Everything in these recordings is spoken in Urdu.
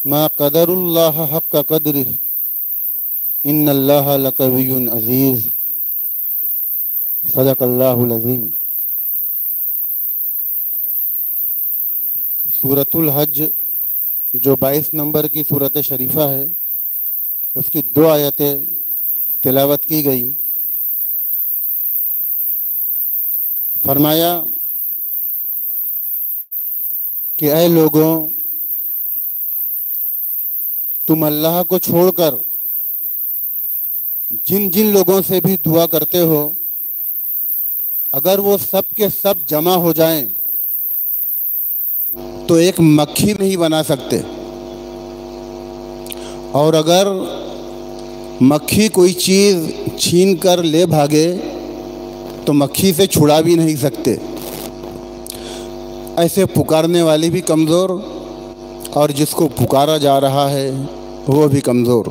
ما قدر اللہ حق قدرہ ان اللہ لقوی عزیز صدق اللہ العظیم۔ سورۃ الحج جو 22 نمبر کی سورۃ شریفہ ہے، اس کی 2 آیتیں تلاوت کی گئی۔ فرمایا کہ اے لوگوں، تم اللہ کو چھوڑ کر جن جن لوگوں سے بھی دعا کرتے ہو، اگر وہ سب کے سب جمع ہو جائیں تو ایک مکھی نہیں بنا سکتے، اور اگر مکھی کوئی چیز چھین کر لے بھاگے تو مکھی سے چھڑا بھی نہیں سکتے۔ ایسے پکارنے والی بھی کمزور اور جس کو پکارا جا رہا ہے وہ بھی کمزور۔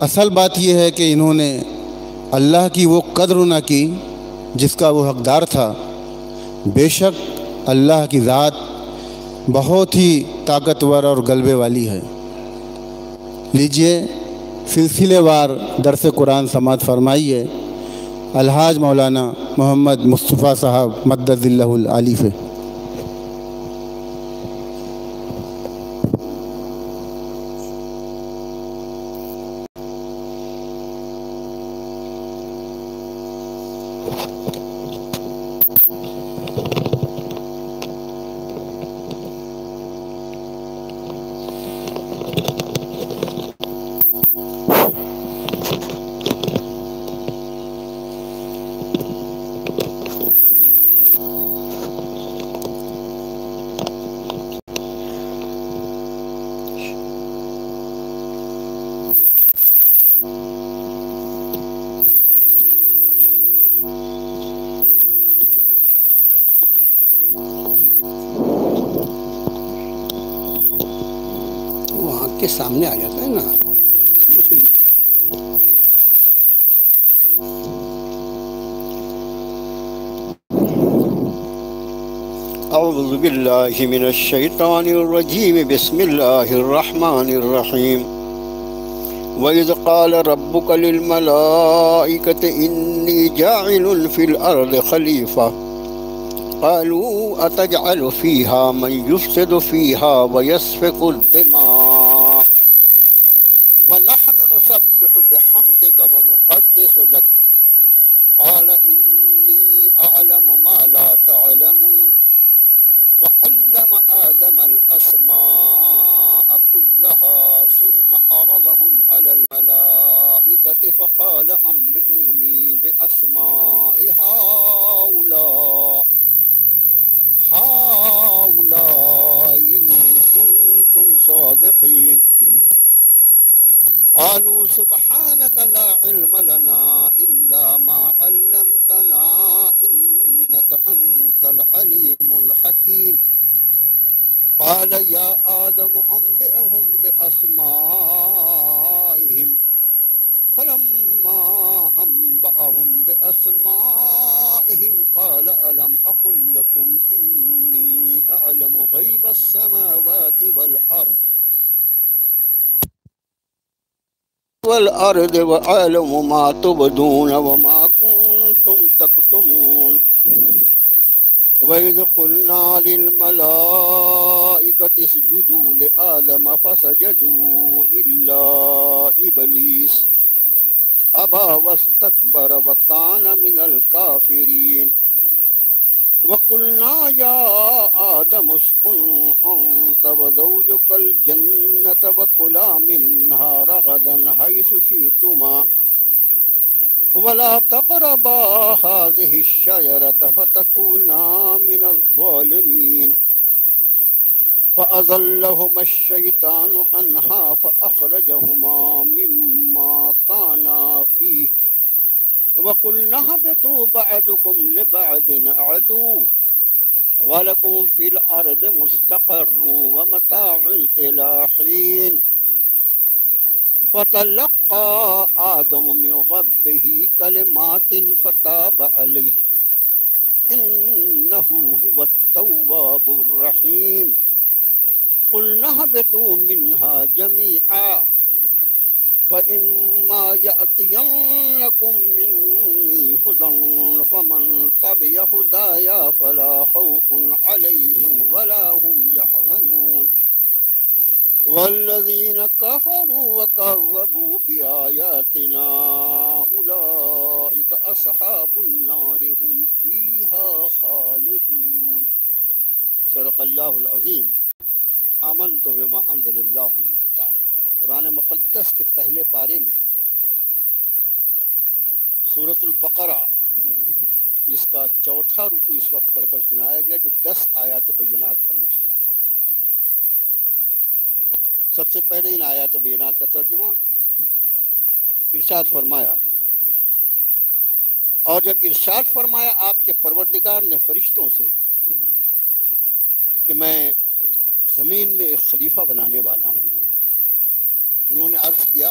اصل بات یہ ہے کہ انہوں نے اللہ کی وہ قدر نہ کی جس کا وہ حقدار تھا۔ بے شک اللہ کی ذات بہت ہی طاقتور اور غلبے والی ہے۔ لیجئے سلسلے وار درس قرآن سماعت فرمائیے الحاج مولانا محمد مصطفیٰ صاحب مدد اللہ العالی سے۔ کے سامنے آ جاتا ہے نا۔ اعوذ باللہ من الشیطان الرجیم، بسم اللہ الرحمن الرحیم۔ وَإِذْ قَالَ رَبُّكَ لِلْمَلَائِكَةِ إِنِّي جَاعِلٌ فِي الْأَرْضِ خَلِيفَةً قالوا أتجعل فيها من يفسد فيها ويسفك الدماء ونحن نسبح بحمدك ونقدس لك قال إني أعلم ما لا تعلمون وعلم آدم الأسماء كلها ثم عرضهم على الملائكة فقال أنبئوني بأسماء هؤلاء إن كنتم صادقين قالوا سبحانك لا علم لنا إلا ما علمتنا إنك أنت العليم الحكيم قال يا آدم أنبئهم بأسمائهم فلما أنبأهم بأسمائهم قال ألم أقل لكم إني أعلم غيب السماوات والأرض وأعلم ما تبدون وما كنتم تكتمون وإذ قلنا للملائكة اسجدوا لآدم فسجدوا إلا إبليس أبى واستكبر وكان من الكافرين وقلنا يا آدم اسكن أنت وزوجك الجنة وكلا منها رغدا حيث شئتما ولا تقربا هذه الشجرة فتكونا من الظالمين فأضلهما الشيطان عنها فأخرجهما مما كانا فيه وقلنا اهبطوا بعضكم لبعض عدو ولكم في الأرض مستقر ومتاع إلى حين فتلقى آدم من ربه كلمات فتاب عليه إنه هو التواب الرحيم قلنا اهبطوا منها جميعا فإما يأتينكم مني هدى فمن تبع هدايا فلا خوف عليهم ولا هم يحزنون والذين كفروا وكذبوا بآياتنا أولئك أصحاب النار هم فيها خالدون صدق اللہ العظیم آمنت بما انزل اللہ من کتاب۔ قرآن مقدس کے پہلے پارے میں سورۃ البقرہ اس کا چوتھا رکوع اس وقت پڑھ کر سنایا گیا جو 10 آیات بینات پر مشتمل ہے۔ سب سے پہلے ان آیات بینات کا ترجمہ ارشاد فرمایا، اور جب ارشاد فرمایا آپ کے پروردگار نے فرشتوں سے کہ میں زمین میں ایک خلیفہ بنانے والا ہوں، انہوں نے عرض کیا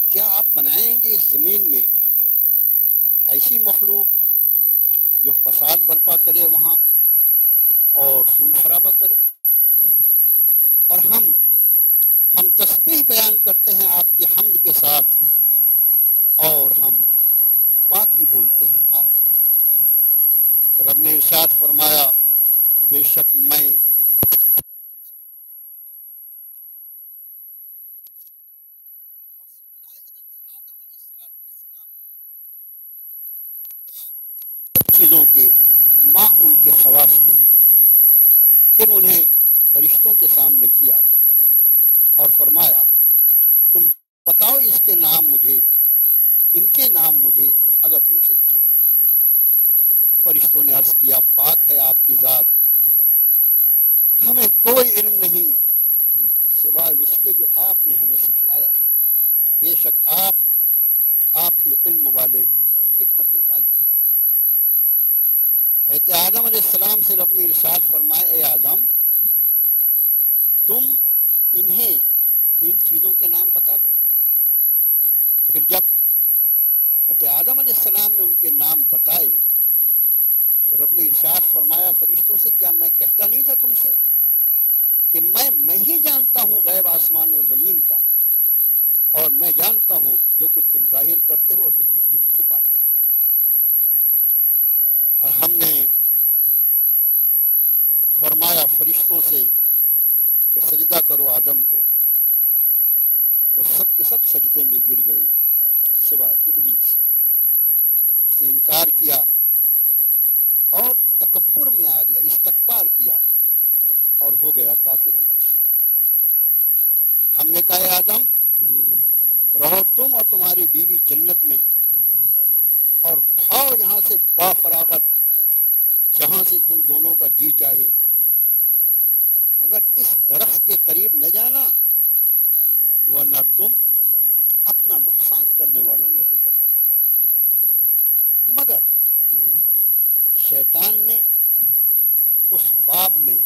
کیا آپ بنائیں گے اس زمین میں ایسی مخلوق جو فساد برپا کرے وہاں اور خون خرابہ کرے؟ اور ہم تسبیح بیان کرتے ہیں آپ کی حمد کے ساتھ اور ہم پاکی بولتے ہیں آپ کی۔ رب نے ارشاد فرمایا بے شک میں چیزوں کے ماں ان کے خواص کے، پھر انہیں فرشتوں کے سامنے کیا اور فرمایا تم بتاؤ اس کے نام مجھے، ان کے نام مجھے اگر تم سچے ہو۔ فرشتوں نے عرض کیا پاک ہے آپ کی ذات، ہمیں کوئی علم نہیں سوائے اس کے جو آپ نے ہمیں سکھلایا ہے، بے شک آپ ہی علم والے حکمتوں والے ہیں۔ حضرت آدم علیہ السلام سے رب نے ارشاد فرمایا اے آدم تم انہیں ان چیزوں کے نام بتا دو۔ پھر جب حضرت آدم علیہ السلام نے ان کے نام بتائے تو رب نے ارشاد فرمایا فرشتوں سے کیا میں کہتا نہیں تھا تم سے کہ میں ہی جانتا ہوں غیب آسمان و زمین کا، اور میں جانتا ہوں جو کچھ تم ظاہر کرتے ہو اور جو کچھ تم چھپاتے ہو۔ اور ہم نے فرمایا فرشتوں سے کہ سجدہ کرو آدم کو، وہ سب کے سب سجدے میں گر گئے سوائے ابلیس کے۔ اس نے انکار کیا اور تکبر میں آ گیا، استکبار کیا اور ہو گیا کافروں میں سے۔ ہم نے کہا اے آدم رہو تم اور تمہاری بیوی جنت میں اور کھاؤ یہاں سے با فراغت جہاں سے تم دونوں کا جی چاہے، مگر اس درخت کے قریب نہ جانا ورنہ تم اپنا نقصان کرنے والوں میں ہو جاؤ گے۔ مگر شیطان نے اس باب میں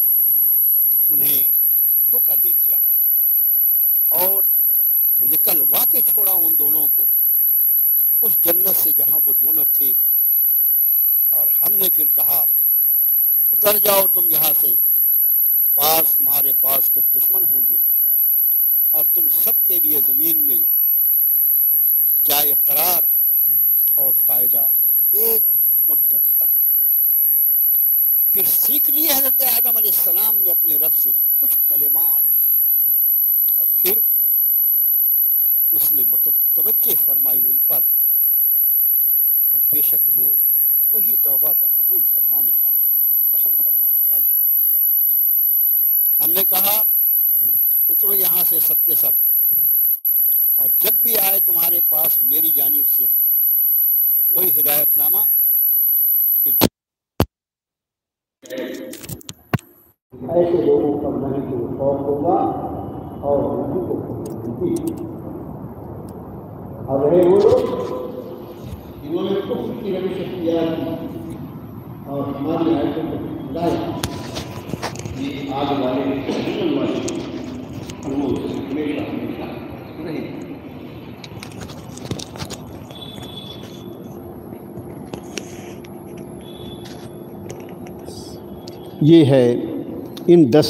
انہیں دھوکہ دے دیا اور نکلوا کے چھوڑا ان دونوں کو اس جنت سے جہاں وہ دونوں تھے، اور ہم نے پھر کہا اتر جاؤ تم یہاں سے، بعض تمہارے بعض کے دشمن ہوں گے اور تم سب کے لیے زمین میں جائے قرار اور فائدہ ایک مدت تک۔ پھر سیکھ لیے حضرت آدم علیہ السلام نے اپنے رب سے کچھ کلمات، اور پھر اس نے متوجہ فرمائی ان پر، اور بے شک وہ وہی توبہ کا قبول فرمانے والا، رحم فرمانے والا ہے۔ ہم نے کہا اترو یہاں سے سب کے سب، اور جب بھی آئے تمہارے پاس میری جانب سے وہی ہدایت نامہ، پھر ایسے لوگوں پر نہیں کو خوف ہوگا اور نہیں کو اور رہے وہ لوگ جنہوں نے کفر کی روش اختیار کی اور ہماری آیتوں کو لایا، یہ آگ والے جہنم والے وہ ہمیشہ ہمیشہ رہے۔ یہ ہے ان 10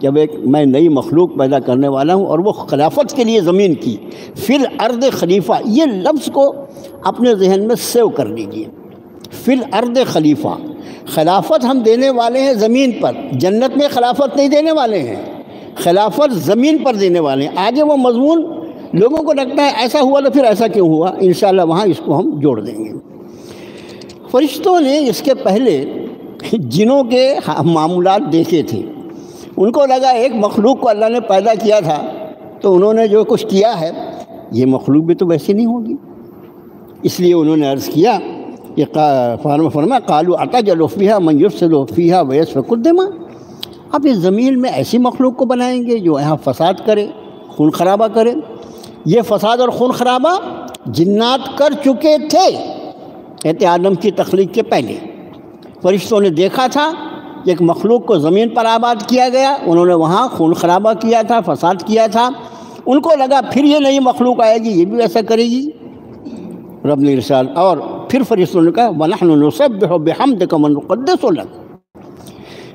جب ایک میں نئی مخلوق پیدا کرنے والا ہوں اور وہ خلافت کے لیے زمین کی، فی الارض خلیفہ، یہ لفظ کو اپنے ذہن میں سیو کر لیجیے۔ فی الارض خلیفہ، خلافت ہم دینے والے ہیں زمین پر، جنت میں خلافت نہیں دینے والے ہیں، خلافت زمین پر دینے والے ہیں۔ آگے وہ مضمون لوگوں کو لگتا ہے ایسا ہوا تو پھر ایسا کیوں ہوا، انشاءاللہ وہاں اس کو ہم جوڑ دیں گے۔ فرشتوں نے اس کے پہلے جنوں کے معمولات دیکھے تھے، ان کو لگا ایک مخلوق کو اللہ نے پیدا کیا تھا تو انہوں نے جو کچھ کیا ہے یہ مخلوق بھی تو ویسی نہیں ہوگی، اس لیے انہوں نے عرض کیا کہ فرمایا قالوا اتجعل فیہا من یفسد فیہا ویسفک الدماء، اب اس زمین میں ایسی مخلوق کو بنائیں گے جو یہاں فساد کرے، خون خرابہ کرے۔ یہ فساد اور خون خرابہ جنات کر چکے تھے آدم کی تخلیق کے پہلے۔ فرشتوں نے دیکھا تھا کہ ایک مخلوق کو زمین پر آباد کیا گیا، انہوں نے وہاں خون خرابہ کیا تھا، فساد کیا تھا، ان کو لگا پھر یہ نئی مخلوق آئے گی، یہ بھی ایسا کرے گی۔ رب نے ارشاد، اور پھر فرشتوں نے کہا وَنَحْنُ نُسَبِّحُ بِحَمْدِكَ وَنُقَدِّسُ لَكَ،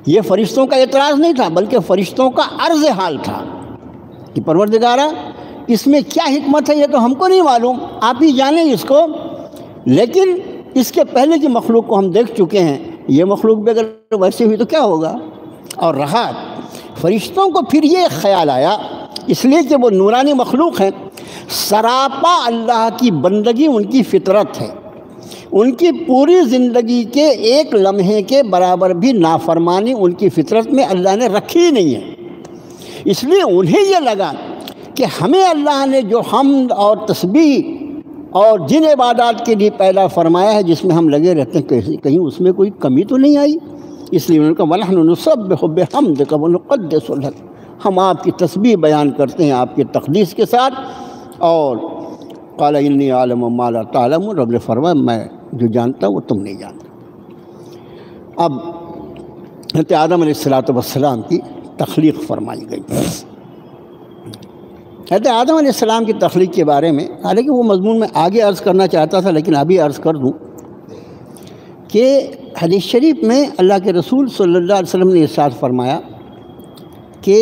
یہ فرشتوں کا اعتراض نہیں تھا بلکہ فرشتوں کا عرض حال تھا کہ پروردگارہ اس میں کیا حکمت ہے یہ تو ہم کو نہیں معلوم، آپ ہی جانیں اس کو، لیکن اس کے پہلے کی مخلوق کو ہم دیکھ چکے ہیں، یہ مخلوق بھی اگر ویسے ہوئی تو کیا ہوگا۔ اور رہا فرشتوں کو پھر یہ خیال آیا، اس لیے کہ وہ نورانی مخلوق ہیں، سراپا اللہ کی بندگی ان کی فطرت ہے، ان کی پوری زندگی کے ایک لمحے کے برابر بھی نافرمانی ان کی فطرت میں اللہ نے رکھی نہیں ہے۔ اس لیے انہیں یہ لگا کہ ہمیں اللہ نے جو حمد اور تسبیح اور جن عبادات کے لیے پیدا فرمایا ہے جس میں ہم لگے رہتے ہیں کہیں اس میں کوئی کمی تو نہیں آئی، اس لیے انہوں نے کہا وَنَحْنُ نُسَبِّحُ بِحَمْدِكَ وَنُقَدِّسُ لَكَ، ہم آپ کی تسبیح بیان کرتے ہیں آپ کی تقدیس کے ساتھ۔ اور قَالَ إِنِّي أَعْلَمُ مَا لَا تَعْلَمُونَ، رب نے فرمایا میں جو جانتا ہوں وہ تم نہیں جانتا۔ اب حضرت آدم علیہ السلام کی تخلیق فرمائی گئی۔ حضرت آدم علیہ السلام کی تخلیق کے بارے میں حالانکہ وہ مضمون میں آگے عرض کرنا چاہتا تھا لیکن ابھی عرض کر دوں کہ حدیث شریف میں اللہ کے رسول صلی اللہ علیہ وسلم نے ارشاد فرمایا کہ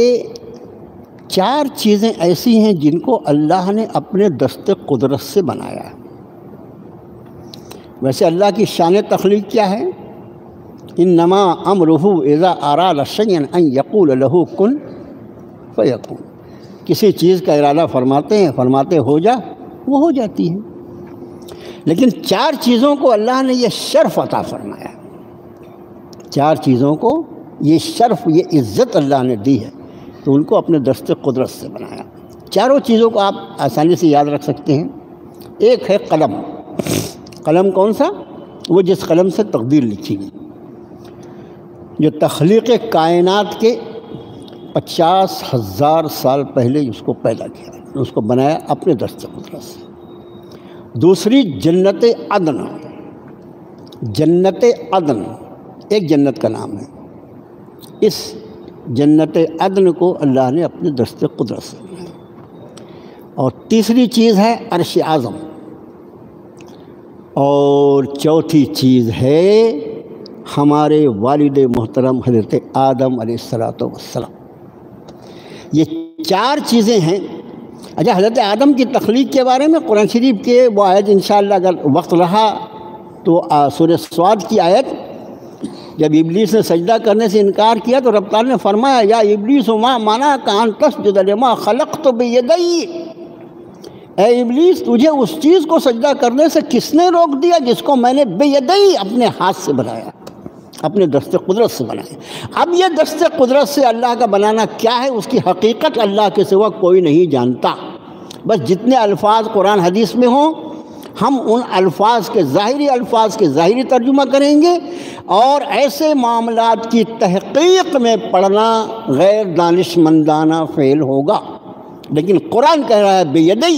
4 چیزیں ایسی ہیں جن کو اللہ نے اپنے دست قدرت سے بنایا ہے۔ ویسے اللہ کی شان تخلیق کیا ہے؟ انما امرہ اذا اراد شیئا ان یقول له کن فیکون، کسی چیز کا ارادہ فرماتے ہیں، فرماتے ہو جا، وہ ہو جاتی ہے۔ لیکن 4 چیزوں کو اللہ نے یہ شرف عطا فرمایا، 4 چیزوں کو یہ شرف، یہ عزت اللہ نے دی ہے تو ان کو اپنے دست قدرت سے بنایا۔ 4 چیزوں کو آپ آسانی سے یاد رکھ سکتے ہیں۔ ایک ہے قلم۔ قلم کون سا؟ وہ جس قلم سے تقدیر لکھی گئی، جو تخلیق کائنات کے 50,000 سال پہلے اس کو پیدا کیا، اس کو بنایا اپنے دست قدرت سے۔ دوسری جنت عدن، جنت عدن ایک جنت کا نام ہے، اس جنت عدن کو اللہ نے اپنے دست قدرت سے بنایا۔ اور تیسری چیز ہے عرش اعظم، اور چوتھی چیز ہے ہمارے والد محترم حضرت آدم علیہ السلام۔ یہ 4 چیزیں ہیں۔ اچھا، حضرت آدم کی تخلیق کے بارے میں قرآن شریف کے وہ آیت انشاءاللہ اگر وقت رہا تو سورہ صاد کی آیت، جب ابلیس نے سجدہ کرنے سے انکار کیا تو رب تعالیٰ نے فرمایا یا ابلیس ما منعک ان تسجد لما خلقت بیدی، اے ابلیس تجھے اس چیز کو سجدہ کرنے سے کس نے روک دیا جس کو میں نے بیدی اپنے ہاتھ سے بنایا، اپنے دست قدرت سے بنایا۔ اب یہ دست قدرت سے اللہ کا بنانا کیا ہے، اس کی حقیقت اللہ کے سوا کوئی نہیں جانتا۔ بس جتنے الفاظ قرآن حدیث میں ہوں ہم ان الفاظ کے ظاہری ترجمہ کریں گے، اور ایسے معاملات کی تحقیق میں پڑھنا غیر دانشمندانہ فعل ہوگا۔ لیکن قرآن کہہ رہا ہے بیدی،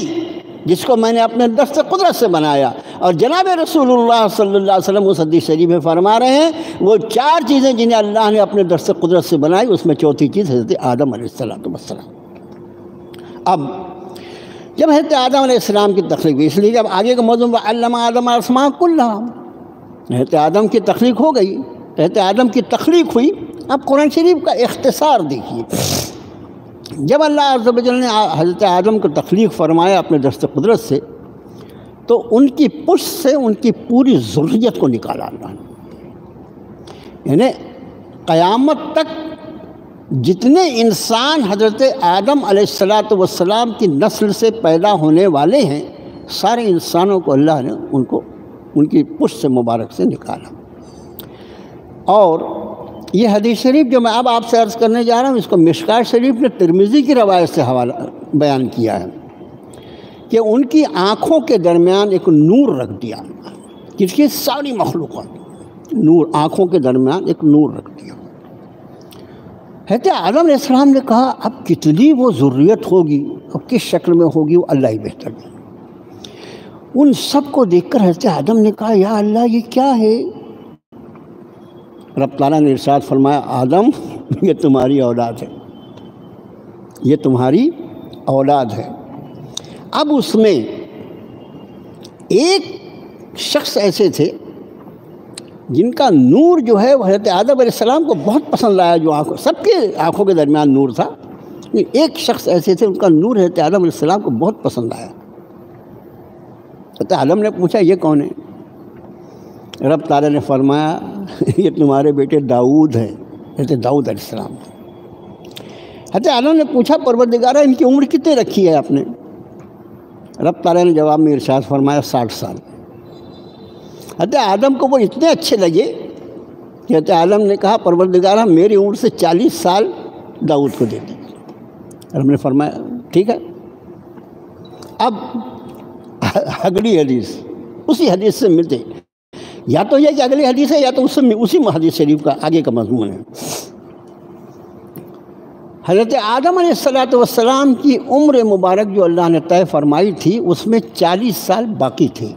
جس کو میں نے اپنے دست قدرت سے بنایا۔ اور جناب رسول اللہ صلی اللہ علیہ وسلم اس حدیث شریف میں فرما رہے ہیں وہ 4 چیزیں جنہیں اللہ نے اپنے دست قدرت سے بنائی، اس میں چوتھی چیز حضرت آدم علیہ السلام۔ اب جب حضرت آدم علیہ السلام کی تخلیق ہوئی، اس لیے جب آگے کا موضوع علم آدم الاسماء کلھا، حضرت آدم کی تخلیق ہو گئی، حضرت آدم کی تخلیق ہوئی، اب قرآن شریف کا اختصار دیکھیے، جب اللہ عز و جل نے حضرت آدم کو تخلیق فرمایا اپنے دست قدرت سے، تو ان کی پشت سے ان کی پوری ذریت کو نکالا اللہ نے، یعنی قیامت تک جتنے انسان حضرت آدم علیہ السلام کی نسل سے پیدا ہونے والے ہیں، سارے انسانوں کو اللہ نے ان کی پشت سے مبارک سے نکالا۔ اور یہ حدیث شریف جو میں اب آپ سے عرض کرنے جا رہا ہوں، اس کو مشکاۃ شریف نے ترمذی کی روایت سے حوالہ بیان کیا ہے کہ ان کی آنکھوں کے درمیان ایک نور رکھ دیا، جس کی ساری مخلوقات نور، آنکھوں کے درمیان ایک نور رکھ دیا۔ حضرت آدم علیہ السلام نے کہا اب کتنی وہ ذریت ہوگی اور کس شکل میں ہوگی، وہ اللہ ہی بہتر ہے۔ ان سب کو دیکھ کر حضرت آدم نے کہا یا اللہ یہ کیا ہے؟ رب تعالیٰ نے ارشاد فرمایا آدم یہ تمہاری اولاد ہے، یہ تمہاری اولاد ہے۔ اب اس میں ایک شخص ایسے تھے جن کا نور جو ہے وہ حضرت آدم علیہ السلام کو بہت پسند آیا، جو سب کے آنکھوں کے درمیان نور تھا، ایک شخص ایسے تھے ان کا نور حضرت آدم علیہ السلام کو بہت پسند آیا۔ حضرت آدم نے پوچھا یہ کون ہے؟ رب تعالیٰ نے فرمایا یہ تمہارے بیٹے داؤد ہیں، حضرت داؤد علیہ السلام۔ حضرت آدم نے پوچھا پروردگارہ ان کی عمر کتنے رکھی ہے آپ نے؟ رب تعالیٰ نے جواب میں ارشاد فرمایا 60 سال۔ حضرت آدم کو وہ اتنے اچھے لگے کہ حضرت آدم نے کہا پروردگارہ میری عمر سے 40 سال داؤد کو دے دی۔ رب نے فرمایا ٹھیک ہے۔ اب اگلی حدیث اسی حدیث سے ملتے، یا تو یہ کہ اگلی حدیث ہے یا تو اسی حدیث شریف کا آگے کا مضمون ہے۔ حضرت آدم علیہ السلام کی عمر مبارک جو اللہ نے طے فرمائی تھی اس میں 40 سال باقی تھے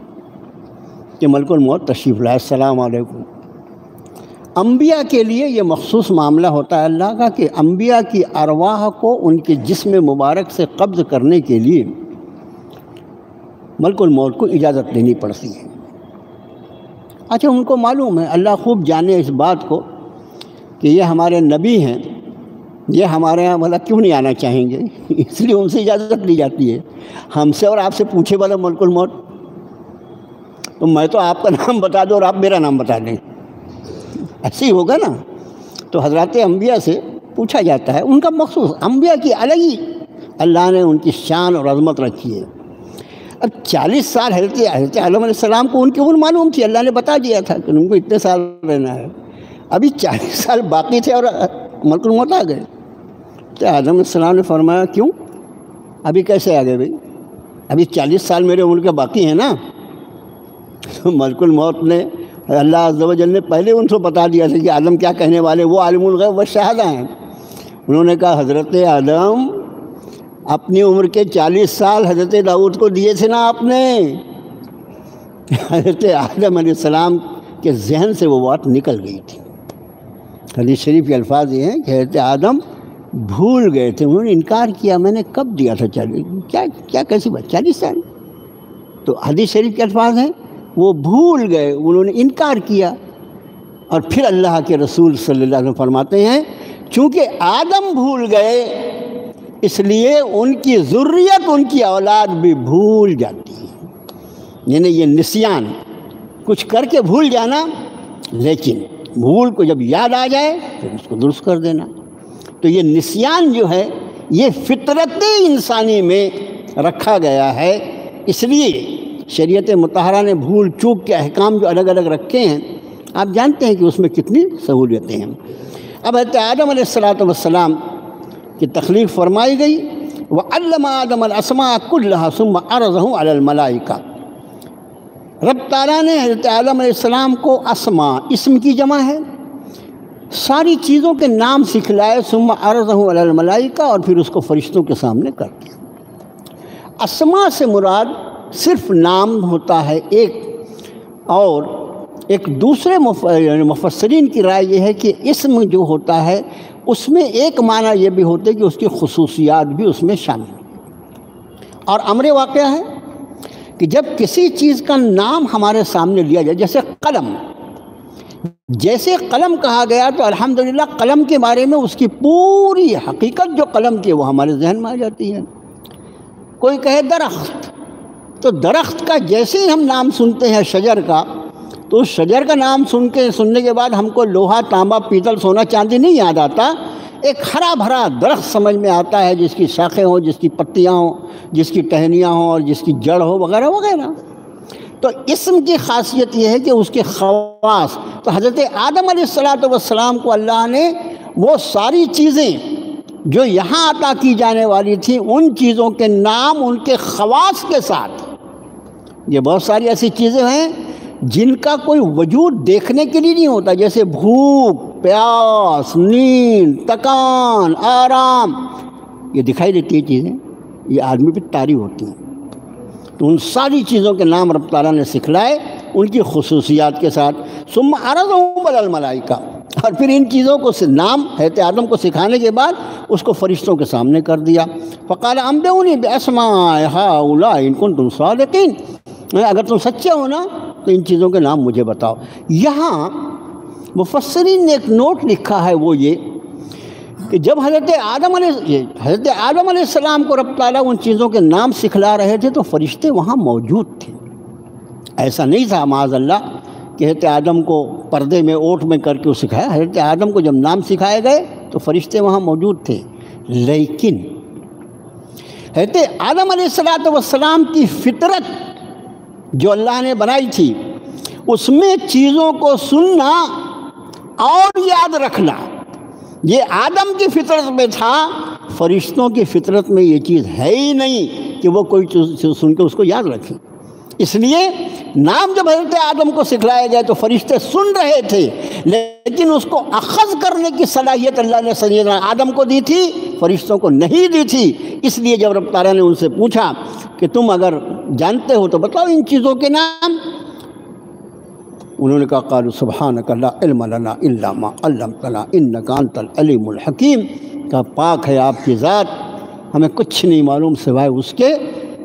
کہ ملک الموت تشریف لائے۔ السلام علیکم۔ انبیاء کے لیے یہ مخصوص معاملہ ہوتا ہے اللہ کا کہ انبیاء کی ارواح کو ان کے جسم مبارک سے قبض کرنے کے لیے ملک الموت کو اجازت لینی پڑتی ہے۔ اچھا ان کو معلوم ہے، اللہ خوب جانے اس بات کو کہ یہ ہمارے نبی ہیں، یہ ہمارے یہاں بھلا کیوں نہیں آنا چاہیں گے، اس لیے ان سے اجازت لی جاتی ہے۔ ہم سے اور آپ سے پوچھے والا ملک الموت، تو میں تو آپ کا نام بتا دوں اور آپ میرا نام بتا دیں، ایسے ہی ہوگا نا۔ تو حضرات انبیاء سے پوچھا جاتا ہے، ان کا مخصوص انبیاء کی الگ ہی اللہ نے ان کی شان اور عظمت رکھی ہے۔ اب 40 سال حضرت آدم علیہ السلام کو ان کی عمر معلوم تھی، اللہ نے بتا دیا تھا کہ ان کو اتنے سال رہنا ہے۔ ابھی 40 سال باقی تھے اور ملک الموت آ گئے۔ تو آدم علیہ السلام نے فرمایا کیوں ابھی کیسے آ گئے بھائی؟ ابھی 40 سال میرے عمر کے باقی ہیں نا۔ تو ملک الموت نے اللہ عز و جل نے پہلے ان کو بتا دیا تھا کہ آدم کیا کہنے والے، وہ عالم الغیب والشہادہ ہیں۔ انہوں نے کہا حضرت آدم اپنی عمر کے 40 سال حضرت داؤد کو دیے تھے نا آپ نے۔ حضرت آدم علیہ السلام کے ذہن سے وہ بات نکل گئی تھی۔ حدیث شریف کے الفاظ یہ ہیں کہ حضرت آدم بھول گئے تھے، انہوں نے انکار کیا میں نے کب دیا تھا 40، کیا کیسی بات 40 سال؟ تو حدیث شریف کے الفاظ ہیں وہ بھول گئے، انہوں نے انکار کیا۔ اور پھر اللہ کے رسول صلی اللہ علیہ وسلم فرماتے ہیں چونکہ آدم بھول گئے اس لیے ان کی ذریت، ان کی اولاد بھی بھول جاتی ہے۔ یعنی یہ نسیان، کچھ کر کے بھول جانا، لیکن بھول کو جب یاد آ جائے تو اس کو درست کر دینا۔ تو یہ نسیان جو ہے یہ فطرت انسانی میں رکھا گیا ہے، اس لیے شریعت مطہرہ نے بھول چوک کے احکام جو الگ الگ رکھے ہیں، آپ جانتے ہیں کہ اس میں کتنی سہولتیں ہیں۔ اب حضرت آدم علیہ السلام کی تخلیق فرمائی گئی، وَعَلَّمَ آدَمَ الْأَسْمَاءَ كُلَّهَا ثُمَّ عَرَضَهُ عَلَى الْمَلَائِكَةِ۔ رب تعالیٰ نے حضرت آدم علیہ السلام کو اسماء، اسم کی جمع ہے، ساری چیزوں کے نام سکھلائے، ثم عرضه علی الملائکہ، اور پھر اس کو فرشتوں کے سامنے کر دیا۔ اسماء سے مراد صرف نام ہوتا ہے ایک، اور ایک دوسرے مفسرین کی رائے یہ ہے کہ اسم جو ہوتا ہے اس میں ایک معنی یہ بھی ہوتا ہے کہ اس کی خصوصیات بھی اس میں شامل ہیں۔ اور امر واقعہ ہے کہ جب کسی چیز کا نام ہمارے سامنے لیا جائے، جیسے قلم، جیسے قلم کہا گیا تو الحمدللہ قلم کے بارے میں اس کی پوری حقیقت جو قلم کی ہے وہ ہمارے ذہن میں آ جاتی ہے۔ کوئی کہے درخت، تو درخت کا جیسے ہی ہم نام سنتے ہیں شجر کا، تو اس شجر کا نام سننے کے بعد ہم کو لوہا، تانبا، پیتل، سونا، چاندی نہیں یاد آتا، ایک ہرا بھرا درخت سمجھ میں آتا ہے جس کی شاخیں ہوں، جس کی پتیاں ہوں، جس کی ٹہنیاں ہوں اور جس کی جڑ ہو وغیرہ وغیرہ۔ تو اسم کی خاصیت یہ ہے کہ اس کے خواص، تو حضرت آدم علیہ السلام کو اللہ نے وہ ساری چیزیں جو یہاں عطا کی جانے والی تھیں ان چیزوں کے نام ان کے خواص کے ساتھ، یہ بہت ساری ایسی چیزیں ہیں جن کا کوئی وجود دیکھنے کے لیے نہیں ہوتا، جیسے بھوک، پیاس، نیند، تکان، آرام، یہ دکھائی دیتی ہیں چیزیں، یہ آدمی پہ طاری ہوتی ہیں۔ تو ان ساری چیزوں کے نام رب تعالیٰ نے سکھلائے ان کی خصوصیات کے ساتھ۔ ثم عرضهم علی الملائکہ، اور پھر ان چیزوں کو نام حضرت آدم کو سکھانے کے بعد اس کو فرشتوں کے سامنے کر دیا۔ فقال انبئونی باسماء ہؤلاء ان کنتم صادقین، اگر تم سچے ہو نا تو ان چیزوں کے نام مجھے بتاؤ۔ یہاں مفسرین نے ایک نوٹ لکھا ہے، وہ یہ کہ جب حضرت آدم علیہ السلام کو رب تعالیٰ ان چیزوں کے نام سکھلا رہے تھے تو فرشتے وہاں موجود تھے۔ ایسا نہیں تھا معاذ اللہ کہ حضرت آدم کو پردے میں اوٹ میں کر کے وہ سکھایا۔ حضرت آدم کو جب نام سکھائے گئے تو فرشتے وہاں موجود تھے، لیکن حضرت آدم علیہ السلام کی فطرت جو اللہ نے بنائی تھی اس میں چیزوں کو سننا اور یاد رکھنا یہ آدم کی فطرت میں تھا، فرشتوں کی فطرت میں یہ چیز ہے ہی نہیں کہ وہ کوئی چیز سن کے اس کو یاد رکھیں۔ اس لیے نام جب حضرت آدم کو سکھلائے گئے تو فرشتے سن رہے تھے، لیکن اس کو اخذ کرنے کی صلاحیت اللہ نے سیدنا آدم کو دی تھی، فرشتوں کو نہیں دی تھی۔ اس لیے جب رب تعالیٰ نے ان سے پوچھا کہ تم اگر جانتے ہو تو بتاؤ ان چیزوں کے نام، انہوں نے کہا قالوا سبحانک لا علم لنا الا ما علمتنا انک انت العلیم الحکیم، کہ پاک ہے آپ کی ذات، ہمیں کچھ نہیں معلوم سوائے اس کے،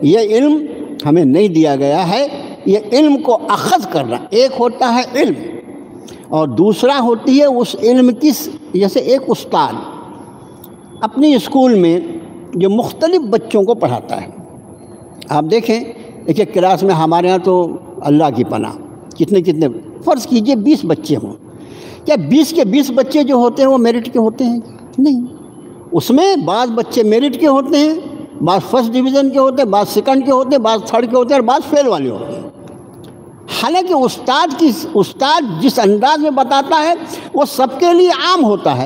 یہ علم ہمیں نہیں دیا گیا ہے۔ یہ علم کو اخذ کرنا، ایک ہوتا ہے علم اور دوسرا ہوتی ہے اس علم کی، جیسے ایک استاد اپنی اسکول میں جو مختلف بچوں کو پڑھاتا ہے، آپ دیکھیں ایک کلاس میں ہمارے ہاں تو اللہ کی پناہ کتنے فرض کیجئے 20 بچے ہوں، کیا 20 کے 20 بچے جو ہوتے ہیں وہ میرٹ کے ہوتے ہیں؟ نہیں، اس میں بعض بچے میرٹ کے ہوتے ہیں، بعض فرسٹ ڈویژن کے ہوتے ہیں، بعض سیکنڈ کے ہوتے ہیں، بعض تھرڈ کے ہوتے ہیں اور بعض فیل والے ہوتے ہیں۔ حالانکہ استاد جس انداز میں بتاتا ہے وہ سب کے لیے عام ہوتا ہے،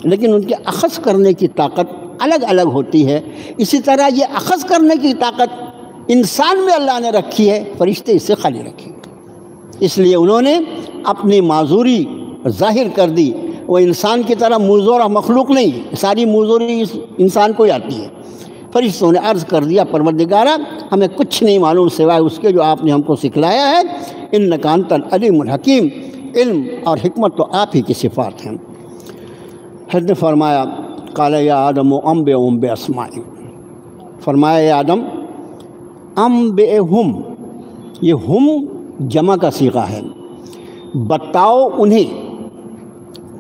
لیکن ان کے اخذ کرنے کی طاقت الگ الگ ہوتی ہے۔ اسی طرح یہ اخذ کرنے کی طاقت انسان میں اللہ نے رکھی ہے، فرشتے اس سے خالی رکھے، اس لیے انہوں نے اپنی معذوری ظاہر کر دی۔ وہ انسان کی طرح معذور مخلوق نہیں، ساری معذوری انسان کو ہی آتی ہے۔ فرشتوں نے عرض کر دیا پروردگارہ ہمیں کچھ نہیں معلوم سوائے اس کے جو آپ نے ہم کو سکھلایا ہے، انک انت العلیم الحکیم، علم اور حکمت تو آپ ہی کی صفات ہیں۔ حضرت نے فرمایا قال یا آدم انبئہم باسمائہم، فرمایا یا آدم انبئہم، یہ ہم جمع کا صیغہ ہے، بتاؤ انہیں۔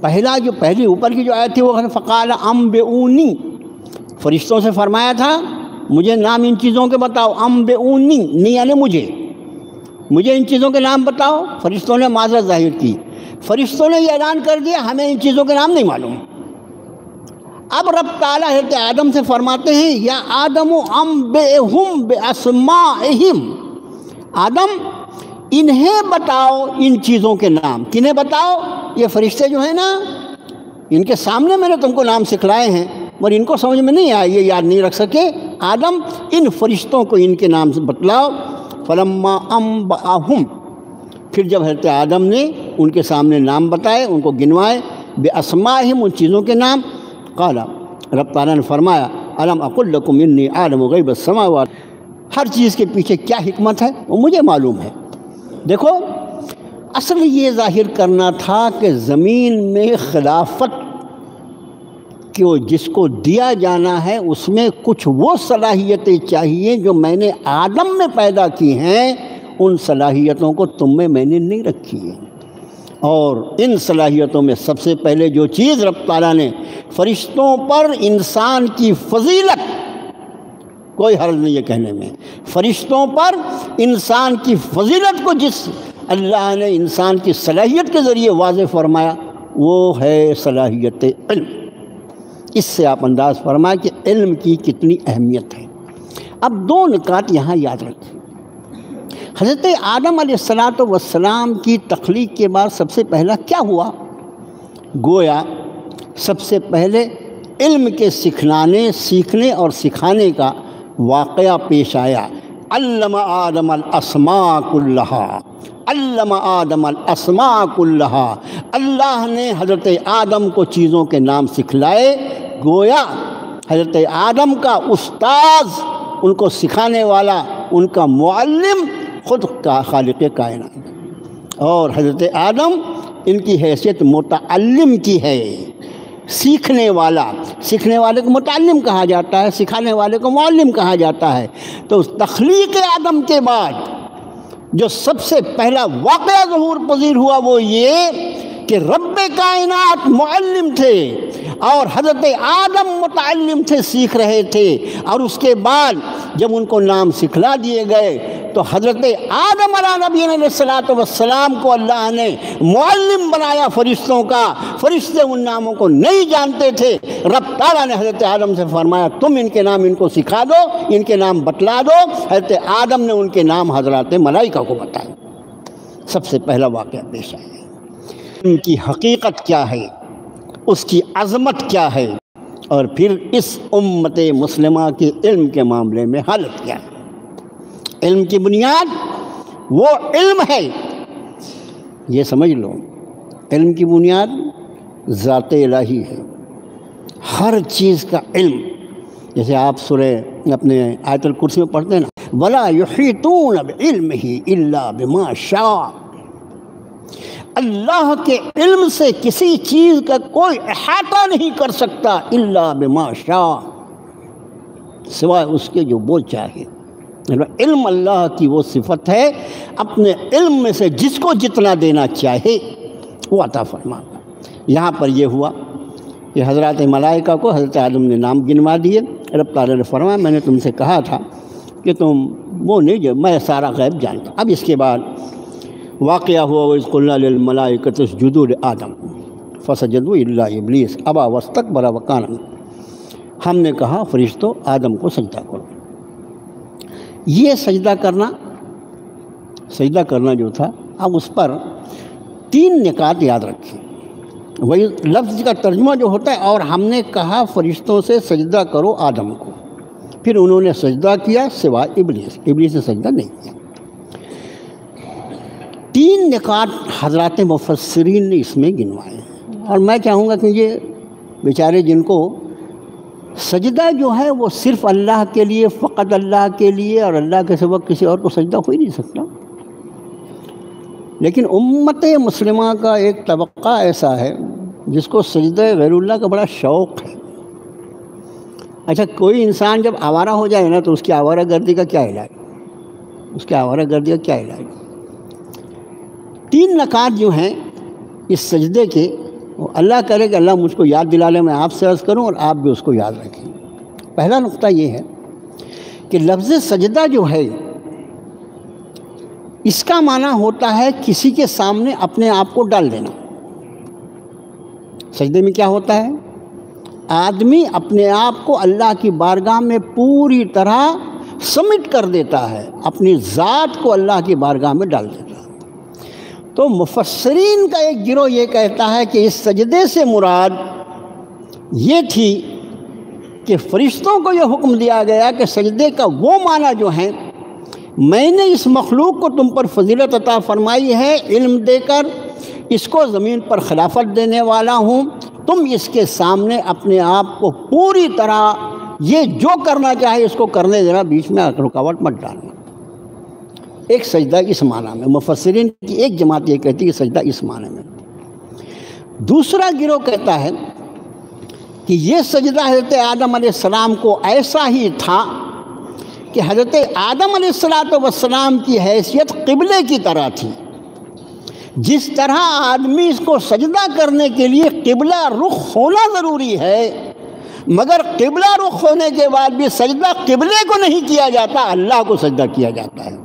پہلی اوپر کی جو آیت تھی وہ فقال انبئونی، فرشتوں سے فرمایا تھا مجھے نام ان چیزوں کے بتاؤ، انبئونی نہیں یعنی مجھے ان چیزوں کے نام بتاؤ۔ فرشتوں نے معذرت ظاہر کی، فرشتوں نے یہ اعلان کر دیا ہمیں ان چیزوں کے نام نہیں معلوم۔ اب رب تعالیٰ حضرت آدم سے فرماتے ہیں یا آدم انبئہم باسمائہم، آدم انہیں بتاؤ ان چیزوں کے نام۔ کنہیں بتاؤ؟ یہ فرشتے جو ہیں نا، ان کے سامنے میں نے تم کو نام سکھلائے ہیں اور ان کو سمجھ میں نہیں آئے، یہ یاد نہیں رکھ سکے۔ آدم ان فرشتوں کو ان کے نام سے بتلاؤ۔ فلما انبأہم، پھر جب حضرت آدم نے ان کے سامنے نام بتائے، ان کو گنوائے، باسمائہم ان چیزوں کے نام، قال رب تعالیٰ نے فرمایا الم اقل لکم انی اعلم غیب السماوات، ہر چیز کے پیچھے کیا حکمت ہے وہ مجھے معلوم ہے۔ دیکھو اصل یہ ظاہر کرنا تھا کہ زمین میں خلافت کو جس کو دیا جانا ہے اس میں کچھ وہ صلاحیتیں چاہیے جو میں نے آدم میں پیدا کی ہیں، ان صلاحیتوں کو تم میں نے نہیں رکھی ہے۔ اور ان صلاحیتوں میں سب سے پہلے جو چیز رب تعالیٰ نے فرشتوں پر انسان کی فضیلت، کوئی حرج نہیں ہے کہنے میں، فرشتوں پر انسان کی فضیلت کو جس اللہ نے انسان کی صلاحیت کے ذریعے واضح فرمایا وہ ہے صلاحیت علم۔ اس سے آپ انداز فرمائیں کہ علم کی کتنی اہمیت ہے۔ اب دو نکات یہاں یاد رکھیں۔ حضرت آدم علیہ السلام کی تخلیق کے بعد سب سے پہلا کیا ہوا؟ گویا سب سے پہلے علم کے سیکھنے اور سکھانے کا واقعہ پیش آیا۔ علم آدم الاسماء کلہا، علم آدم الاسماء کلہا، اللہ نے حضرت آدم کو چیزوں کے نام سکھلائے۔ گویا حضرت آدم کا استاذ، ان کو سکھانے والا، ان کا معلم خود کا خالق کائنات، اور حضرت آدم ان کی حیثیت متعلم کی ہے، سیکھنے والا۔ سیکھنے والے کو متعلم کہا جاتا ہے، سکھانے والے کو معلم کہا جاتا ہے۔ تو تخلیق آدم کے بعد جو سب سے پہلا واقعہ ظہور پذیر ہوا وہ یہ کہ رب کائنات معلم تھے اور حضرت آدم متعلم تھے، سیکھ رہے تھے، اور اس کے بعد جب ان کو نام سکھلا دیے گئے تو حضرت آدم علیہ نبی علیہ السلام کو اللہ نے معلم بنایا فرشتوں کا۔ فرشتے ان ناموں کو نہیں جانتے تھے، رب تعالیٰ نے حضرت آدم سے فرمایا تم ان کے نام ان کو سکھا دو، ان کے نام بتلا دو۔ حضرت آدم نے ان کے نام حضرات ملائکہ کو بتائے۔ سب سے پہلا واقعہ پیش آیا۔ ان کی حقیقت کیا ہے، اس کی عظمت کیا ہے، اور پھر اس امت مسلمہ کے علم کے معاملے میں حالت کیا ہے۔ علم کی بنیاد وہ علم ہے، یہ سمجھ لو، علم کی بنیاد ذات الہی ہے، ہر چیز کا علم۔ جیسے آپ سورہ اپنے آیت الکرسی میں پڑھتے ہیں نا، وَلَا يُحِيطُونَ بِعِلْمِهِ إِلَّا بِمَا شَاءَ، اللہ کے علم سے کسی چیز کا کوئی احاطہ نہیں کر سکتا الا بما شاء، سوائے اس کے جو وہ چاہے۔ علم اللہ کی وہ صفت ہے، اپنے علم میں سے جس کو جتنا دینا چاہے وہ عطا فرماتا۔ یہاں پر یہ ہوا کہ حضرات ملائکہ کو حضرت آدم نے نام گنوا دیے۔ رب تعالیٰ نے فرمایا میں نے تم سے کہا تھا کہ تم وہ نہیں جو میں سارا غیب جانتا۔ اب اس کے بعد واقعہ ہوا وَإِذْ قُلْنَا لِلْمَلَائِكَةِ اسْجُدُوا لِآدَمَ فَسَجَدُوا إِلَّا إِبْلِيسَ أَبَىٰ وَاسْتَكْبَرَ وَكَانَ مِنَ الْكَافِرِينَ۔ ہم نے کہا فرشتوں آدم کو سجدہ کرو۔ یہ سجدہ کرنا جو تھا، اب اس پر 3 نکات یاد رکھیں۔ وہی لفظ کا ترجمہ جو ہوتا ہے، اور ہم نے کہا فرشتوں سے سجدہ کرو آدم کو، پھر انہوں نے سجدہ کیا سوائے ابلیس نے سجدہ نہیں کیا۔ 3 نکات حضرات مفسرین نے اس میں گنوائے، اور میں چاہوں گا کہ یہ بیچارے جن کو سجدہ جو ہے وہ صرف اللہ کے لیے، فقط اللہ کے لیے، اور اللہ کے سوا کسی اور کو سجدہ ہو ہی نہیں سکتا، لیکن امت مسلمہ کا ایک طبقہ ایسا ہے جس کو سجدہ غیر اللہ کا بڑا شوق ہے۔ اچھا، کوئی انسان جب آوارہ ہو جائے نا تو اس کی آوارہ گردی کا کیا علاج؟ 3 نکات جو ہیں اس سجدے کے، وہ اللہ کرے کہ اللہ مجھ کو یاد دلا لے، میں آپ سے عرض کروں اور آپ بھی اس کو یاد رکھیں۔ پہلا نقطہ یہ ہے کہ لفظ سجدہ جو ہے اس کا معنی ہوتا ہے کسی کے سامنے اپنے آپ کو ڈال دینا۔ سجدے میں کیا ہوتا ہے؟ آدمی اپنے آپ کو اللہ کی بارگاہ میں پوری طرح سمٹ کر دیتا ہے، اپنی ذات کو اللہ کی بارگاہ میں ڈال دیتا ہے۔ تو مفسرین کا ایک گروہ یہ کہتا ہے کہ اس سجدے سے مراد یہ تھی کہ فرشتوں کو یہ حکم دیا گیا کہ سجدے کا وہ معنی جو ہے، میں نے اس مخلوق کو تم پر فضیلت عطا فرمائی ہے علم دے کر، اس کو زمین پر خلافت دینے والا ہوں، تم اس کے سامنے اپنے آپ کو پوری طرح یہ جو کرنا چاہے اس کو کرنے دینا، بیچ میں رکاوٹ مت ڈالنا۔ ایک سجدہ اس معنی میں، مفسرین کی ایک جماعت یہ کہتی ہے کہ سجدہ اس معنی میں۔ دوسرا گروہ کہتا ہے کہ یہ سجدہ حضرت آدم علیہ السلام کو ایسا ہی تھا کہ حضرت آدم علیہ السلام کی حیثیت قبلے کی طرح تھی، جس طرح آدمی اس کو سجدہ کرنے کے لیے قبلہ رخ ہونا ضروری ہے، مگر قبلہ رخ ہونے کے بعد بھی سجدہ قبلے کو نہیں کیا جاتا، اللہ کو سجدہ کیا جاتا ہے۔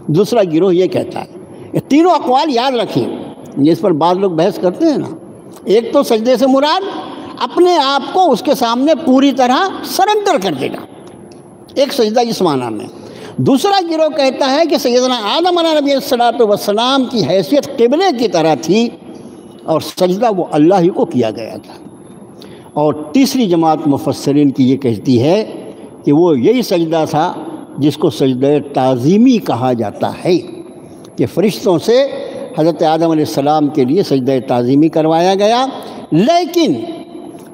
دوسرا گروہ یہ کہتا ہے، یہ تینوں اقوال یاد رکھیں، جس پر بعض لوگ بحث کرتے ہیں نا۔ ایک تو سجدے سے مراد اپنے آپ کو اس کے سامنے پوری طرح سرنڈر کر دینا، ایک سجدہ اس معنی میں۔ دوسرا گروہ کہتا ہے کہ سیدنا آدم علیہ نبی الصلاۃ والسلام کی حیثیت قبلے کی طرح تھی اور سجدہ وہ اللہ ہی کو کیا گیا تھا۔ اور تیسری جماعت مفسرین کی یہ کہتی ہے کہ وہ یہی سجدہ تھا جس کو سجدہ تعظیمی کہا جاتا ہے، کہ فرشتوں سے حضرت آدم علیہ السلام کے لیے سجدہ تعظیمی کروایا گیا۔ لیکن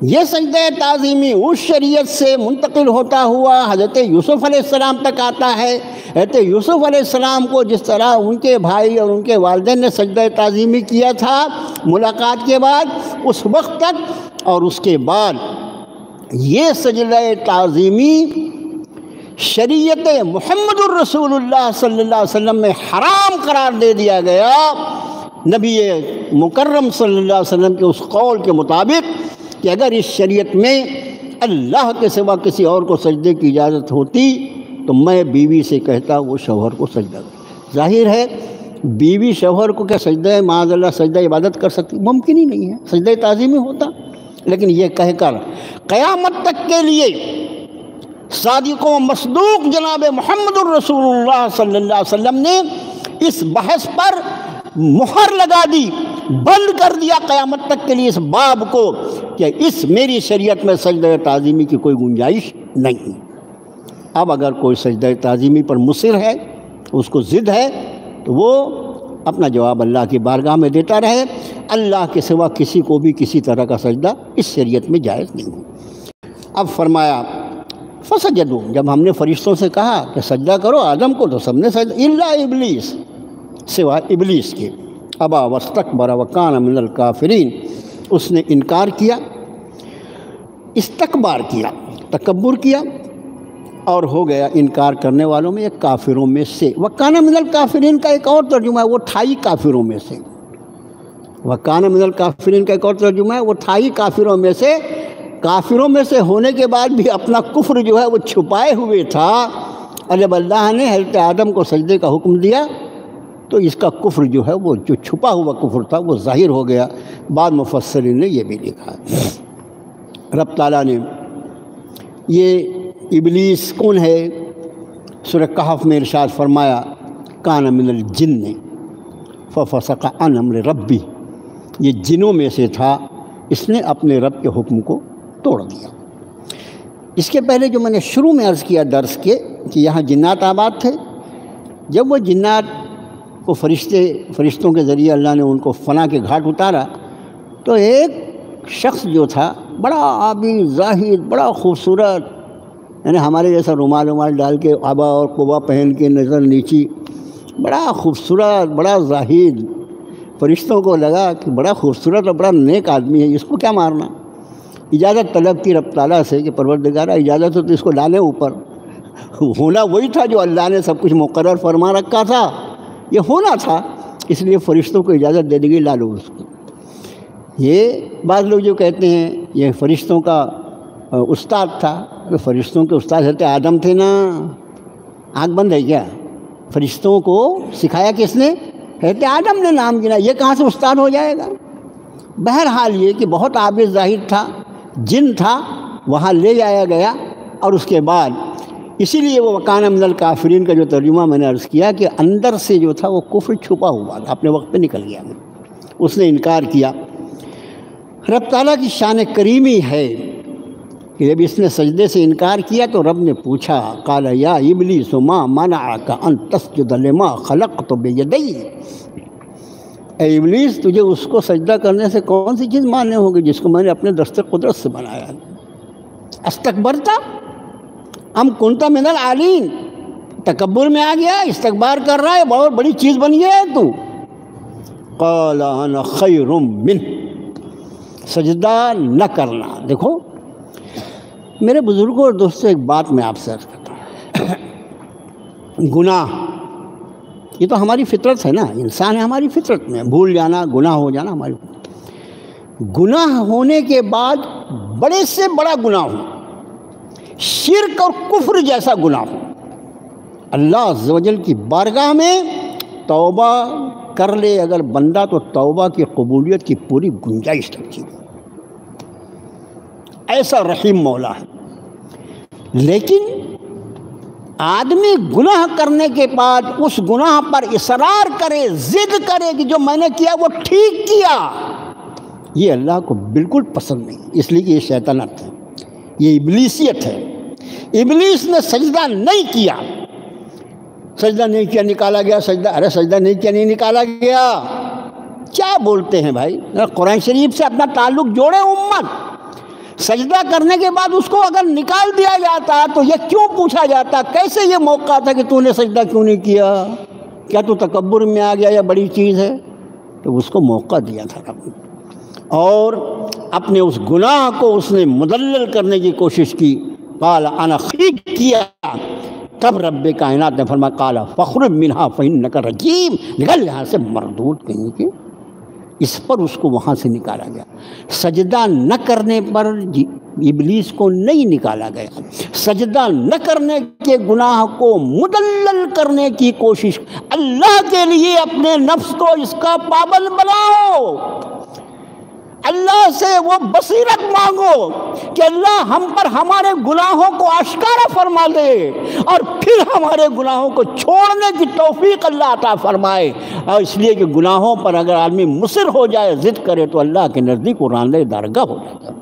یہ سجدہ تعظیمی اس شریعت سے منتقل ہوتا ہوا حضرت یوسف علیہ السلام تک آتا ہے۔ حضرت یوسف علیہ السلام کو جس طرح ان کے بھائی اور ان کے والدین نے سجدہ تعظیمی کیا تھا ملاقات کے بعد، اس وقت تک اور اس کے بعد یہ سجدہ تعظیمی شریعت محمد الرسول اللہ صلی اللہ علیہ وسلم میں حرام قرار دے دیا گیا، نبی مکرم صلی اللہ علیہ وسلم کے اس قول کے مطابق کہ اگر اس شریعت میں اللہ کے سوا کسی اور کو سجدے کی اجازت ہوتی تو میں بیوی سے کہتا وہ شوہر کو سجدہ کرے۔ ظاہر ہے بیوی شوہر کو کیا سجدہ معاذ اللہ سجدہ عبادت کر سکتی؟ ممکن ہی نہیں ہے، سجدہ تعظیمی ہوتا۔ لیکن یہ کہہ کر قیامت تک کے لیے صادق و مصدوق جناب محمد الرسول اللہ صلی اللہ علیہ وسلم نے اس بحث پر مہر لگا دی، بند کر دیا قیامت تک کے لیے اس باب کو کہ اس میری شریعت میں سجدہ تعظیمی کی کوئی گنجائش نہیں۔ اب اگر کوئی سجدہ تعظیمی پر مصر ہے، اس کو ضد ہے، تو وہ اپنا جواب اللہ کی بارگاہ میں دیتا رہے۔ اللہ کے سوا کسی کو بھی کسی طرح کا سجدہ اس شریعت میں جائز نہیں ہے۔ اب فرمایا فسجدوا، جب ہم نے فرشتوں سے کہا کہ سجدہ کرو آدم کو، تو سب نے سجدہ، الا ابلیس، سوائے ابلیس کے، ابا واستکبر وکان من الکافرین، اس نے انکار کیا، استکبار کیا، تکبر کیا اور ہو گیا انکار کرنے والوں میں، ایک کافروں میں سے۔ وکان من الکافرین کا ایک اور ترجمہ ہے، وہ تھا ہی کافروں میں سے۔ وکان من الکافرین کا ایک اور ترجمہ ہے، وہ تھا ہی کافروں میں سے۔ کافروں میں سے ہونے کے بعد بھی اپنا کفر جو ہے وہ چھپائے ہوئے تھا، اور جب اللہ نے حضرت آدم کو سجدے کا حکم دیا تو اس کا کفر جو ہے وہ جو چھپا ہوا کفر تھا وہ ظاہر ہو گیا۔ بعض مفسرین نے یہ بھی لکھا ہے۔ رب تعالیٰ نے یہ ابلیس کون ہے، سورہ کہف میں ارشاد فرمایا کان من الجن ففسق عن امر ربی، یہ جنوں میں سے تھا، اس نے اپنے رب کے حکم کو توڑ دیا۔ اس کے پہلے جو میں نے شروع میں عرض کیا درس کے کہ یہاں جنات آباد تھے، جب وہ جنات کو فرشتوں کے ذریعے اللہ نے ان کو فنا کے گھاٹ اتارا تو ایک شخص جو تھا بڑا عابد زاہد، بڑا خوبصورت، یعنی ہمارے جیسا رومال ڈال کے آبا اور قبا پہن کے نظر نیچی، بڑا خوبصورت، بڑا زاہد، فرشتوں کو لگا کہ بڑا خوبصورت اور بڑا نیک آدمی ہے، اس کو کیا مارنا۔ اجازت طلب کی رب تعالیٰ سے کہ پروردگارہ اجازت ہو تو اس کو ڈالیں اوپر۔ ہونا وہی تھا جو اللہ نے سب کچھ مقرر فرما رکھا تھا، یہ ہونا تھا، اس لیے فرشتوں کو اجازت دے دی گئی، ڈالو اس کو۔ یہ بعض لوگ جو کہتے ہیں یہ فرشتوں کا استاد تھا، فرشتوں کے استاد حضرت آدم تھے نا، آنکھ بند ہے کیا؟ فرشتوں کو سکھایا کس نے؟ حضرت آدم نے نام گنا، یہ کہاں سے استاد ہو جائے گا؟ بہرحال یہ کہ بہت عابد ظاہر تھا، جن تھا، وہاں لے جایا گیا، اور اس کے بعد اسی لیے وہ وکان من الکافرین کا جو ترجمہ میں نے عرض کیا کہ اندر سے جو تھا وہ کفر چھپا ہوا تھا، اپنے وقت پہ نکل گیا، اس نے انکار کیا۔ رب تعالیٰ کی شان کریمی ہے کہ جب اس نے سجدے سے انکار کیا تو رب نے پوچھا قال یا ابلیس ما منعک ان تسجد لما خلقت بیدی، اے ابلیس تجھے اس کو سجدہ کرنے سے کون سی چیز ماننے ہوگی جس کو میں نے اپنے دست قدرت سے بنایا؟ استکبرتا ام کنت من العالین، تکبر میں آ گیا، استکبار کر رہا ہے، بہت بڑی چیز بن گیا ہے تو۔ قال انا خیر منہ، سجدہ نہ کرنا۔ دیکھو میرے بزرگوں اور دوستوں، ایک بات میں آپ سے عرض کرتا ہوں، گناہ یہ تو ہماری فطرت ہے نا، انسان ہے، ہماری فطرت میں بھول جانا، گناہ ہو جانا ہماری گناہ ہونے کے بعد بڑے سے بڑا گناہ ہو، شرک اور کفر جیسا گناہ ہو، اللہ عز و جل کی بارگاہ میں توبہ کر لے اگر بندہ تو توبہ کی قبولیت کی پوری گنجائش رکھی، ایسا رحیم مولا ہے۔ لیکن آدمی گناہ کرنے کے بعد اس گناہ پر اصرار کرے، ضد کرے کہ جو میں نے کیا وہ ٹھیک کیا، یہ اللہ کو بالکل پسند نہیں، اس لیے کہ یہ شیطنت ہے، یہ ابلیسیت ہے۔ ابلیس نے سجدہ نہیں کیا، سجدہ نہیں کیا نکالا گیا، سجدہ نہیں کیا نہیں نکالا گیا، کیا بولتے ہیں بھائی؟ قرآن شریف سے اپنا تعلق جوڑے امت۔ سجدہ کرنے کے بعد اس کو اگر نکال دیا جاتا تو یہ کیوں پوچھا جاتا کیسے یہ موقع تھا کہ تو نے سجدہ کیوں نہیں کیا؟ کیا تو تکبر میں آ گیا یا بڑی چیز ہے؟ تو اس کو موقع دیا تھا رب نے، اور اپنے اس گناہ کو اس نے مدلل کرنے کی کوشش کی۔ قال انا خیق کیا، تب رب کائنات نے فرمایا قال فاخرج منہا فانک رجیم، نکل یہاں سے مردود کہیں کہ اس پر اس کو وہاں سے نکالا گیا۔ سجدہ نہ کرنے پر ابلیس کو نہیں نکالا گیا، سجدہ نہ کرنے کے گناہ کو مدلل کرنے کی کوشش۔ اللہ کے لیے اپنے نفس کو اس کا پابند بناؤ، اللہ سے وہ بصیرت مانگو کہ اللہ ہم پر ہمارے گناہوں کو آشکارا فرما دے، اور پھر ہمارے گناہوں کو چھوڑنے کی توفیق اللہ عطا فرمائے۔ اور اس لیے کہ گناہوں پر اگر آدمی مصر ہو جائے، ضد کرے، تو اللہ کے نزدیک وہ راندہ درگاہ ہو جاتا۔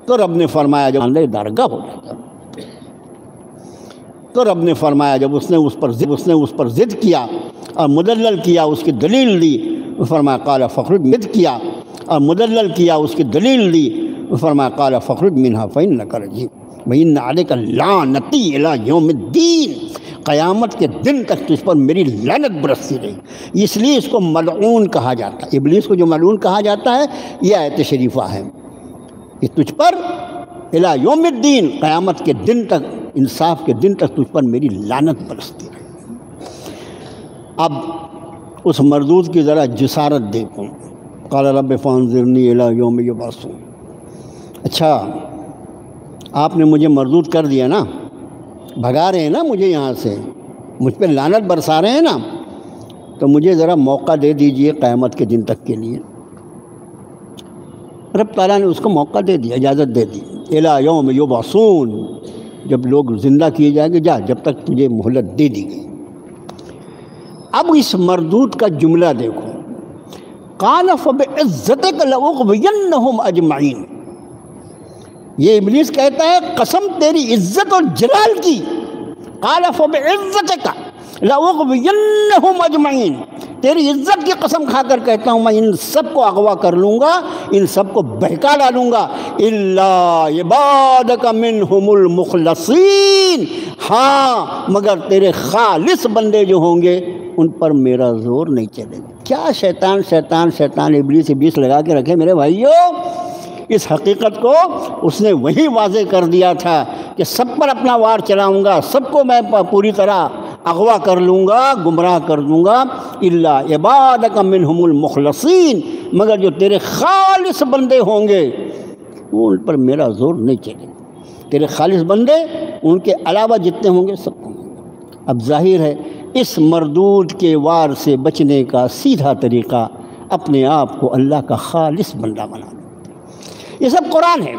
تو رب نے فرمایا جب راندہ درگاہ ہو جاتا، تو رب نے فرمایا جب اس نے اس پر ضد کیا اور مدلل کیا، اس کی دلیل دی، فرمایا قال فاخرج، ضد کیا اور مدلل کیا، اس کی دلیل دی، فرمایا قال فاخرج منها فانک رجیم وان علیک لعنتی الی یوم الدین، قیامت کے دن تک تجھ پر میری لعنت برستی رہی۔ اس لیے اس کو ملعون کہا جاتا ہے، ابلیس کو جو ملعون کہا جاتا ہے یہ آیت شریفہ ہے کہ تجھ پر الی یوم الدین، قیامت کے دن تک، انصاف کے دن تک تجھ پر میری لعنت برستی رہی۔ اب اس مردود کی ذرا جسارت دیکھو، قال رب فانظرنی الی یوم یبعثون۔ اچھا آپ نے مجھے مردود کر دیا نا، بھگا رہے ہیں نا مجھے یہاں سے، مجھ پہ لعنت برسا رہے ہیں نا، تو مجھے ذرا موقع دے دیجئے قیامت کے دن تک کے لیے۔ رب تعالیٰ نے اس کو موقع دے دیا، اجازت دے دی، الی یوم یبعثون، جب لوگ زندہ کیے جائیں گے، جا جب تک تجھے مہلت دے دی گئی۔ اب اس مردود کا جملہ دیکھو، قال فبعزتک لاغوینہم اجمعین، یہ ابلیس کہتا ہے قسم تیری عزت اور جلال کی، قال فبعزتک لاغوینہم اجمعین، تیری عزت کی قسم کھا کر کہتا ہوں میں ان سب کو اغوا کر لوں گا، ان سب کو بہکا ڈالوں گا، الا عبادک منہم المخلصین، ہاں مگر تیرے خالص بندے جو ہوں گے ان پر میرا زور نہیں چلے گا۔ کیا شیطان ابلیس لگا کے رکھے میرے بھائیوں۔ اس حقیقت کو اس نے وہی واضح کر دیا تھا کہ سب پر اپنا وار چلاؤں گا، سب کو میں پوری طرح اغوا کر لوں گا، گمراہ کر دوں گا، الا عبادک منہم المخلصین، مگر جو تیرے خالص بندے ہوں گے وہ ان پر میرا زور نہیں چلے گا۔ تیرے خالص بندے، ان کے علاوہ جتنے ہوں گے سب کو۔ اب ظاہر ہے اس مردود کے وار سے بچنے کا سیدھا طریقہ اپنے آپ کو اللہ کا خالص بندہ بنا لو۔ یہ سب قرآن ہے،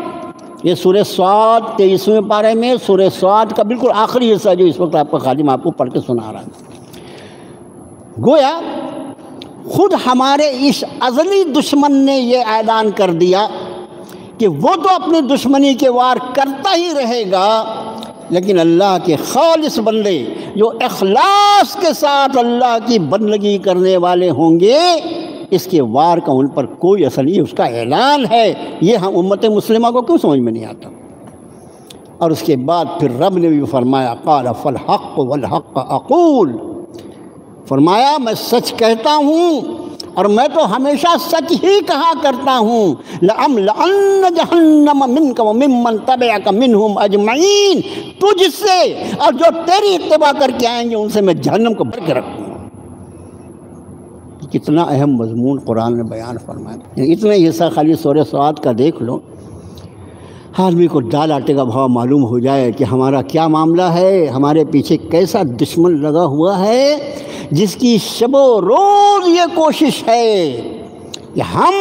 یہ سورہ صاد 23ویں پارے میں، سورہ صاد کا بالکل آخری حصہ جو اس وقت آپ کا خادم آپ کو پڑھ کے سنا رہا ہے۔ گویا خود ہمارے اس ازلی دشمن نے یہ اعلان کر دیا کہ وہ تو اپنی دشمنی کے وار کرتا ہی رہے گا، لیکن اللہ کے خالص بندے جو اخلاص کے ساتھ اللہ کی بندگی کرنے والے ہوں گے، اس کے وار کا ان پر کوئی اثر نہیں، اس کا اعلان ہے۔ یہ ہم امت مسلمہ کو کیوں سمجھ میں نہیں آتا؟ اور اس کے بعد پھر رب نے بھی فرمایا قال فالحق والحق اقول، فرمایا میں سچ کہتا ہوں اور میں تو ہمیشہ سچ ہی کہا کرتا ہوں، لَأَمْلَأَنَّ جَهَنَّمَ مِنْكَ وَمِمَّنْ تَبِعَكَ مِنْهُمْ أَجْمَعِينَ، تجھ سے اور جو تیری اتباع کر کے آئیں گے ان سے میں جہنم کو بھر کے رکھوں گا۔ کتنا اہم مضمون قرآن نے بیان فرمایا۔ اتنا حصہ خالی سورہ صاد کا دیکھ لو، آدمی کو دال آٹے کا بھاؤ معلوم ہو جائے کہ ہمارا کیا معاملہ ہے، ہمارے پیچھے کیسا دشمن لگا ہوا ہے جس کی شب و روز یہ کوشش ہے کہ ہم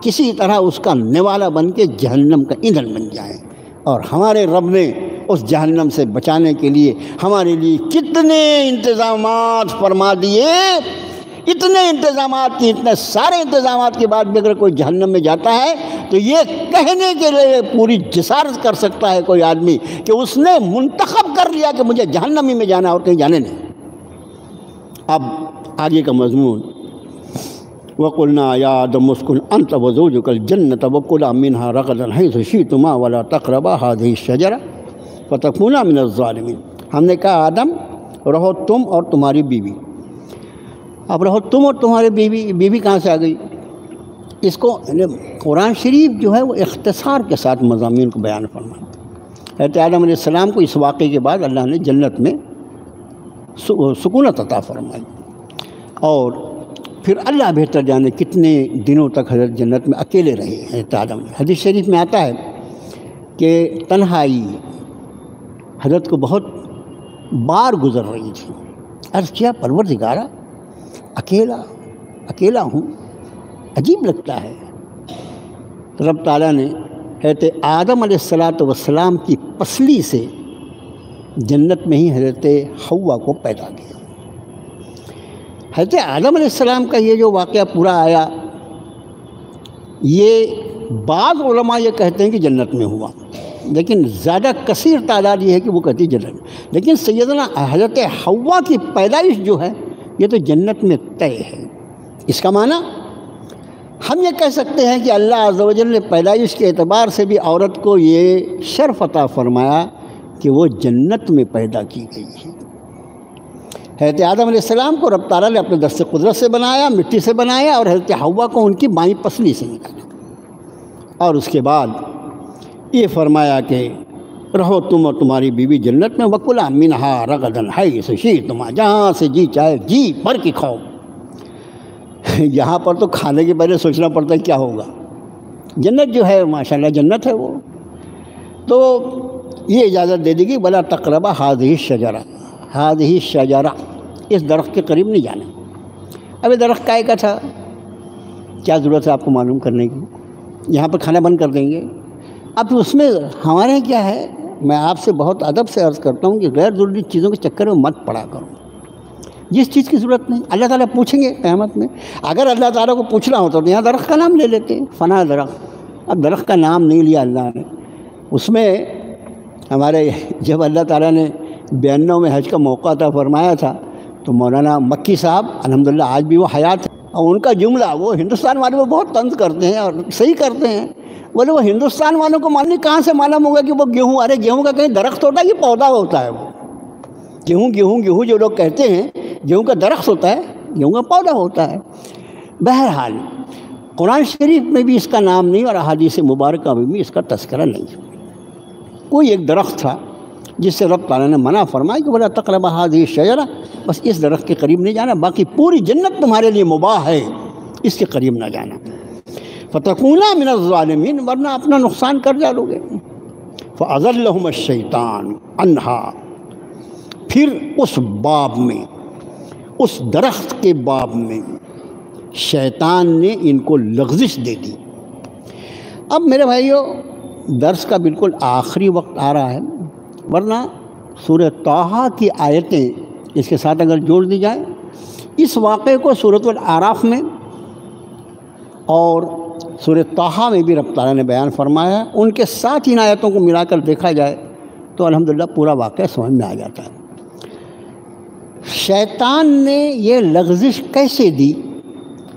کسی طرح اس کا نوالا بن کے جہنم کا ایندھن بن جائیں، اور ہمارے رب نے اس جہنم سے بچانے کے لیے ہمارے لیے کتنے انتظامات فرما دیے، اتنے انتظامات کی، اتنے سارے انتظامات کے بعد بھی اگر کوئی جہنم میں جاتا ہے تو یہ کہنے کے لیے پوری جسارت کر سکتا ہے کوئی آدمی کہ اس نے منتخب کر لیا کہ مجھے جہنم ہی میں جانا اور کہیں جانے نہیں۔ اب آگے کا مضمون، وَقُلْنَا يَا آدَمُ اسْكُنْ أَنْتَ وَزَوْجُكَ الْجَنَّةَ وَكُلَا مِنْهَا رَغَدًا حَيْثُ شِئْتُمَا وَلَا تَقْرَبَا هَٰذِهِ الشَّجَرَةَ فَتَكُونَا مِنَ الظَّالِمِينَ۔ ہم نے کہا آدم رہو تم اور تمہاری بیوی، اب رہو تم اور تمہاری بیوی کہاں سے آ گئی؟ اس کو قرآن شریف جو ہے وہ اختصار کے ساتھ مضامین کو بیان فرماتا ہے۔ حضرت آدم علیہ السلام کو اس واقعے کے بعد اللہ نے جنت میں سکونت عطا فرمائی، اور پھر اللہ بہتر جانے کتنے دنوں تک حضرت جنت میں اکیلے رہے حضرت آدم۔ حدیث شریف میں آتا ہے کہ تنہائی حضرت کو بہت بار گزر رہی تھی۔ عرض کیا پروردگارا اکیلا ہوں، عجیب لگتا ہے۔ رب تعالیٰ نے حضرت آدم علیہ السلام کی پسلی سے جنت میں ہی حضرت حوا کو پیدا کیا۔ حضرت آدم علیہ السلام کا یہ جو واقعہ پورا آیا، یہ بعض علماء یہ کہتے ہیں کہ جنت میں ہوا، لیکن زیادہ کثیر تعداد یہ ہے کہ وہ کہتی ہے جنت میں۔ لیکن سیدنا حضرت حوا کی پیدائش جو ہے یہ تو جنت میں طے ہے۔ اس کا معنی ہم یہ کہہ سکتے ہیں کہ اللہ عز و جل نے پیدائش کے اعتبار سے بھی عورت کو یہ شرف عطا فرمایا کہ وہ جنت میں پیدا کی گئی ہے۔ حضرت آدم علیہ السلام کو رب تعالیٰ نے اپنے دست قدرت سے بنایا، مٹی سے بنایا، اور حضرت حوا کو ان کی بائیں پسلی سے نکالا، اور اس کے بعد یہ فرمایا کہ رہو تم اور تمہاری بیوی جنت میں، وَكُلَا مِنْهَا رَغَدًا حَيْثُ شِئْتُمَا، جہاں سے جی چاہے جی بھر کے کھاؤ۔ یہاں پر تو کھانے کے پہلے سوچنا پڑتا ہے کیا ہوگا۔ جنت جو ہے ماشاءاللہ جنت ہے، وہ تو یہ اجازت دے دی گئی، وَلَا تَقْرَبَا هَٰذِهِ الشَّجَرَةَ، هَٰذِهِ الشَّجَرَةَ، اس درخت کے قریب نہیں جانا۔ اب یہ درخت کائے کا تھا، کیا ضرورت ہے آپ کو معلوم کرنے کی، یہاں پر کھانا بند کر دیں گے۔ اب اس میں ہمارے یہاں کیا ہے، میں آپ سے بہت ادب سے عرض کرتا ہوں کہ غیر ضروری چیزوں کے چکر میں مت پڑا کرو، جس چیز کی ضرورت نہیں۔ اللہ تعالیٰ پوچھیں گے قیامت میں، اگر اللہ تعالیٰ کو پوچھنا ہوتا تو یہاں درخت کا نام لے لیتے ہیں، فنا درخت۔ اب درخت کا نام نہیں لیا اللہ نے۔ اس میں ہمارے جب اللہ تعالیٰ نے 92 میں حج کا موقع عطا فرمایا تھا تو مولانا مکی صاحب الحمدللہ آج بھی وہ حیات ہیں، اور ان کا جملہ، وہ ہندوستان والے وہ بہت طنز کرتے ہیں اور صحیح کرتے ہیں، بولے وہ ہندوستان والوں کو معلوم کہاں سے معلوم ہوگا کہ وہ گیہوں، ارے گیہوں کا کہیں درخت ہوتا ہے یہ پودا ہوتا ہے، وہ گیہوں جو لوگ کہتے ہیں گیہوں کا درخت ہوتا ہے، گیہوں کا پودا ہوتا ہے۔ بہرحال قرآن شریف میں بھی اس کا نام نہیں اور احادیث مبارکہ میں بھی اس کا تذکرہ نہیں۔ کوئی ایک درخت تھا جس سے رب تعالیٰ نے منع فرمایا کہ وَلَا تَقْرَبَا هَٰذِهِ الشَّجَرَةَ، بس اس درخت کے قریب نہیں جانا، باقی پوری جنت تمہارے لیے مباح ہے، اس کے قریب نہ جانا۔ فَتَكُونَا مِنَ الظَّالِمِينَ، ورنہ اپنا نقصان کر جالو گے۔ فَأَضَلَّهُمَ الشَّيْطَانُ عَنْهَا، پھر اس باب میں، اس درخت کے باب میں شیطان نے ان کو لغزش دے دی۔ اب میرے بھائیو درس کا بالکل آخری وقت آ رہا ہے، ورنہ سورہ طٰہٰ کی آیتیں اس کے ساتھ اگر جوڑ دی جائیں، اس واقعے کو سورۃ الاعراف میں اور سورہ طٰہٰ میں بھی رب تعالیٰ نے بیان فرمایا، ان کے ساتھ ان آیتوں کو ملا کر دیکھا جائے تو الحمدللہ پورا واقعہ سمجھ میں آ جاتا ہے۔ شیطان نے یہ لغزش کیسے دی،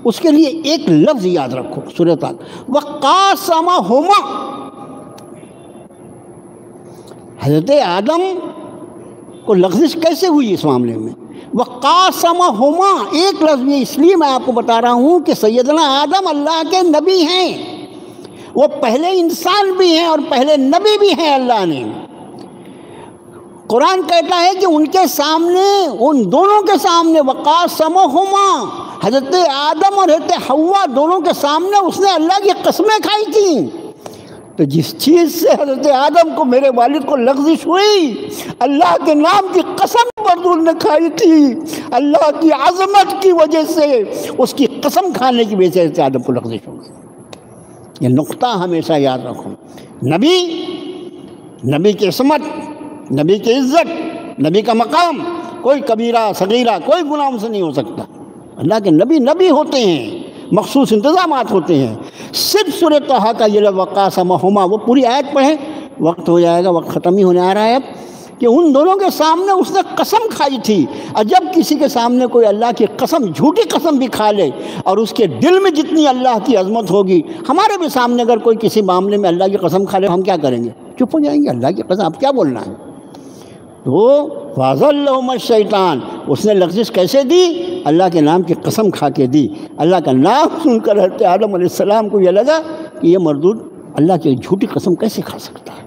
اس کے لیے ایک لفظ یاد رکھو سورۃ طٰہٰ، وَقَاسَمَهُمَا، حضرت آدم کو لغزش کیسے ہوئی اس معاملے میں؟ وقاسمہما، ایک لفظ یہ اس لیے میں آپ کو بتا رہا ہوں کہ سیدنا آدم اللہ کے نبی ہیں، وہ پہلے انسان بھی ہیں اور پہلے نبی بھی ہیں۔ اللہ نے قرآن کہتا ہے کہ ان کے سامنے، ان دونوں کے سامنے، وقاسمہما، حضرت آدم اور حضرت حوا دونوں کے سامنے اس نے اللہ کی قسمیں کھائی تھیں۔ تو جس چیز سے حضرت آدم کو، میرے والد کو لغزش ہوئی، اللہ کے نام کی قسم حضور نے کھائی تھی، اللہ کی عظمت کی وجہ سے، اس کی قسم کھانے کی وجہ سے حضرت آدم کو لغزش ہو گئی۔ یہ نقطہ ہمیشہ یاد رکھو، نبی کی عصمت، نبی کی عزت، نبی کا مقام، کوئی کبیرہ صغیرہ کوئی گناہ ان سے نہیں ہو سکتا۔ اللہ کے نبی ہوتے ہیں، مخصوص انتظامات ہوتے ہیں۔ صرف سورہ طہ کا یہ لفظ وقاسمہما، وہ پوری آیت پڑھیں، وقت ہو جائے گا، وقت ختم ہی ہونے آ رہا ہے اب، کہ ان دونوں کے سامنے اس نے قسم کھائی تھی۔ اور جب کسی کے سامنے کوئی اللہ کی قسم، جھوٹی قسم بھی کھا لے، اور اس کے دل میں جتنی اللہ کی عظمت ہوگی، ہمارے بھی سامنے اگر کوئی کسی معاملے میں اللہ کی قسم کھا لے، ہم کیا کریں گے؟ چپ ہو جائیں گے، اللہ کی قسم اب کیا بولنا ہے؟ تو فَأَزَلَّهُمَا الشَّيْطَانُ، اس نے لغزش کیسے دی؟ اللہ کے نام کی قسم کھا کے دی۔ اللہ کا نام سن کر حضرت آدم علیہ السلام کو یہ لگا کہ یہ مردود اللہ کی جھوٹی قسم کیسے کھا سکتا ہے۔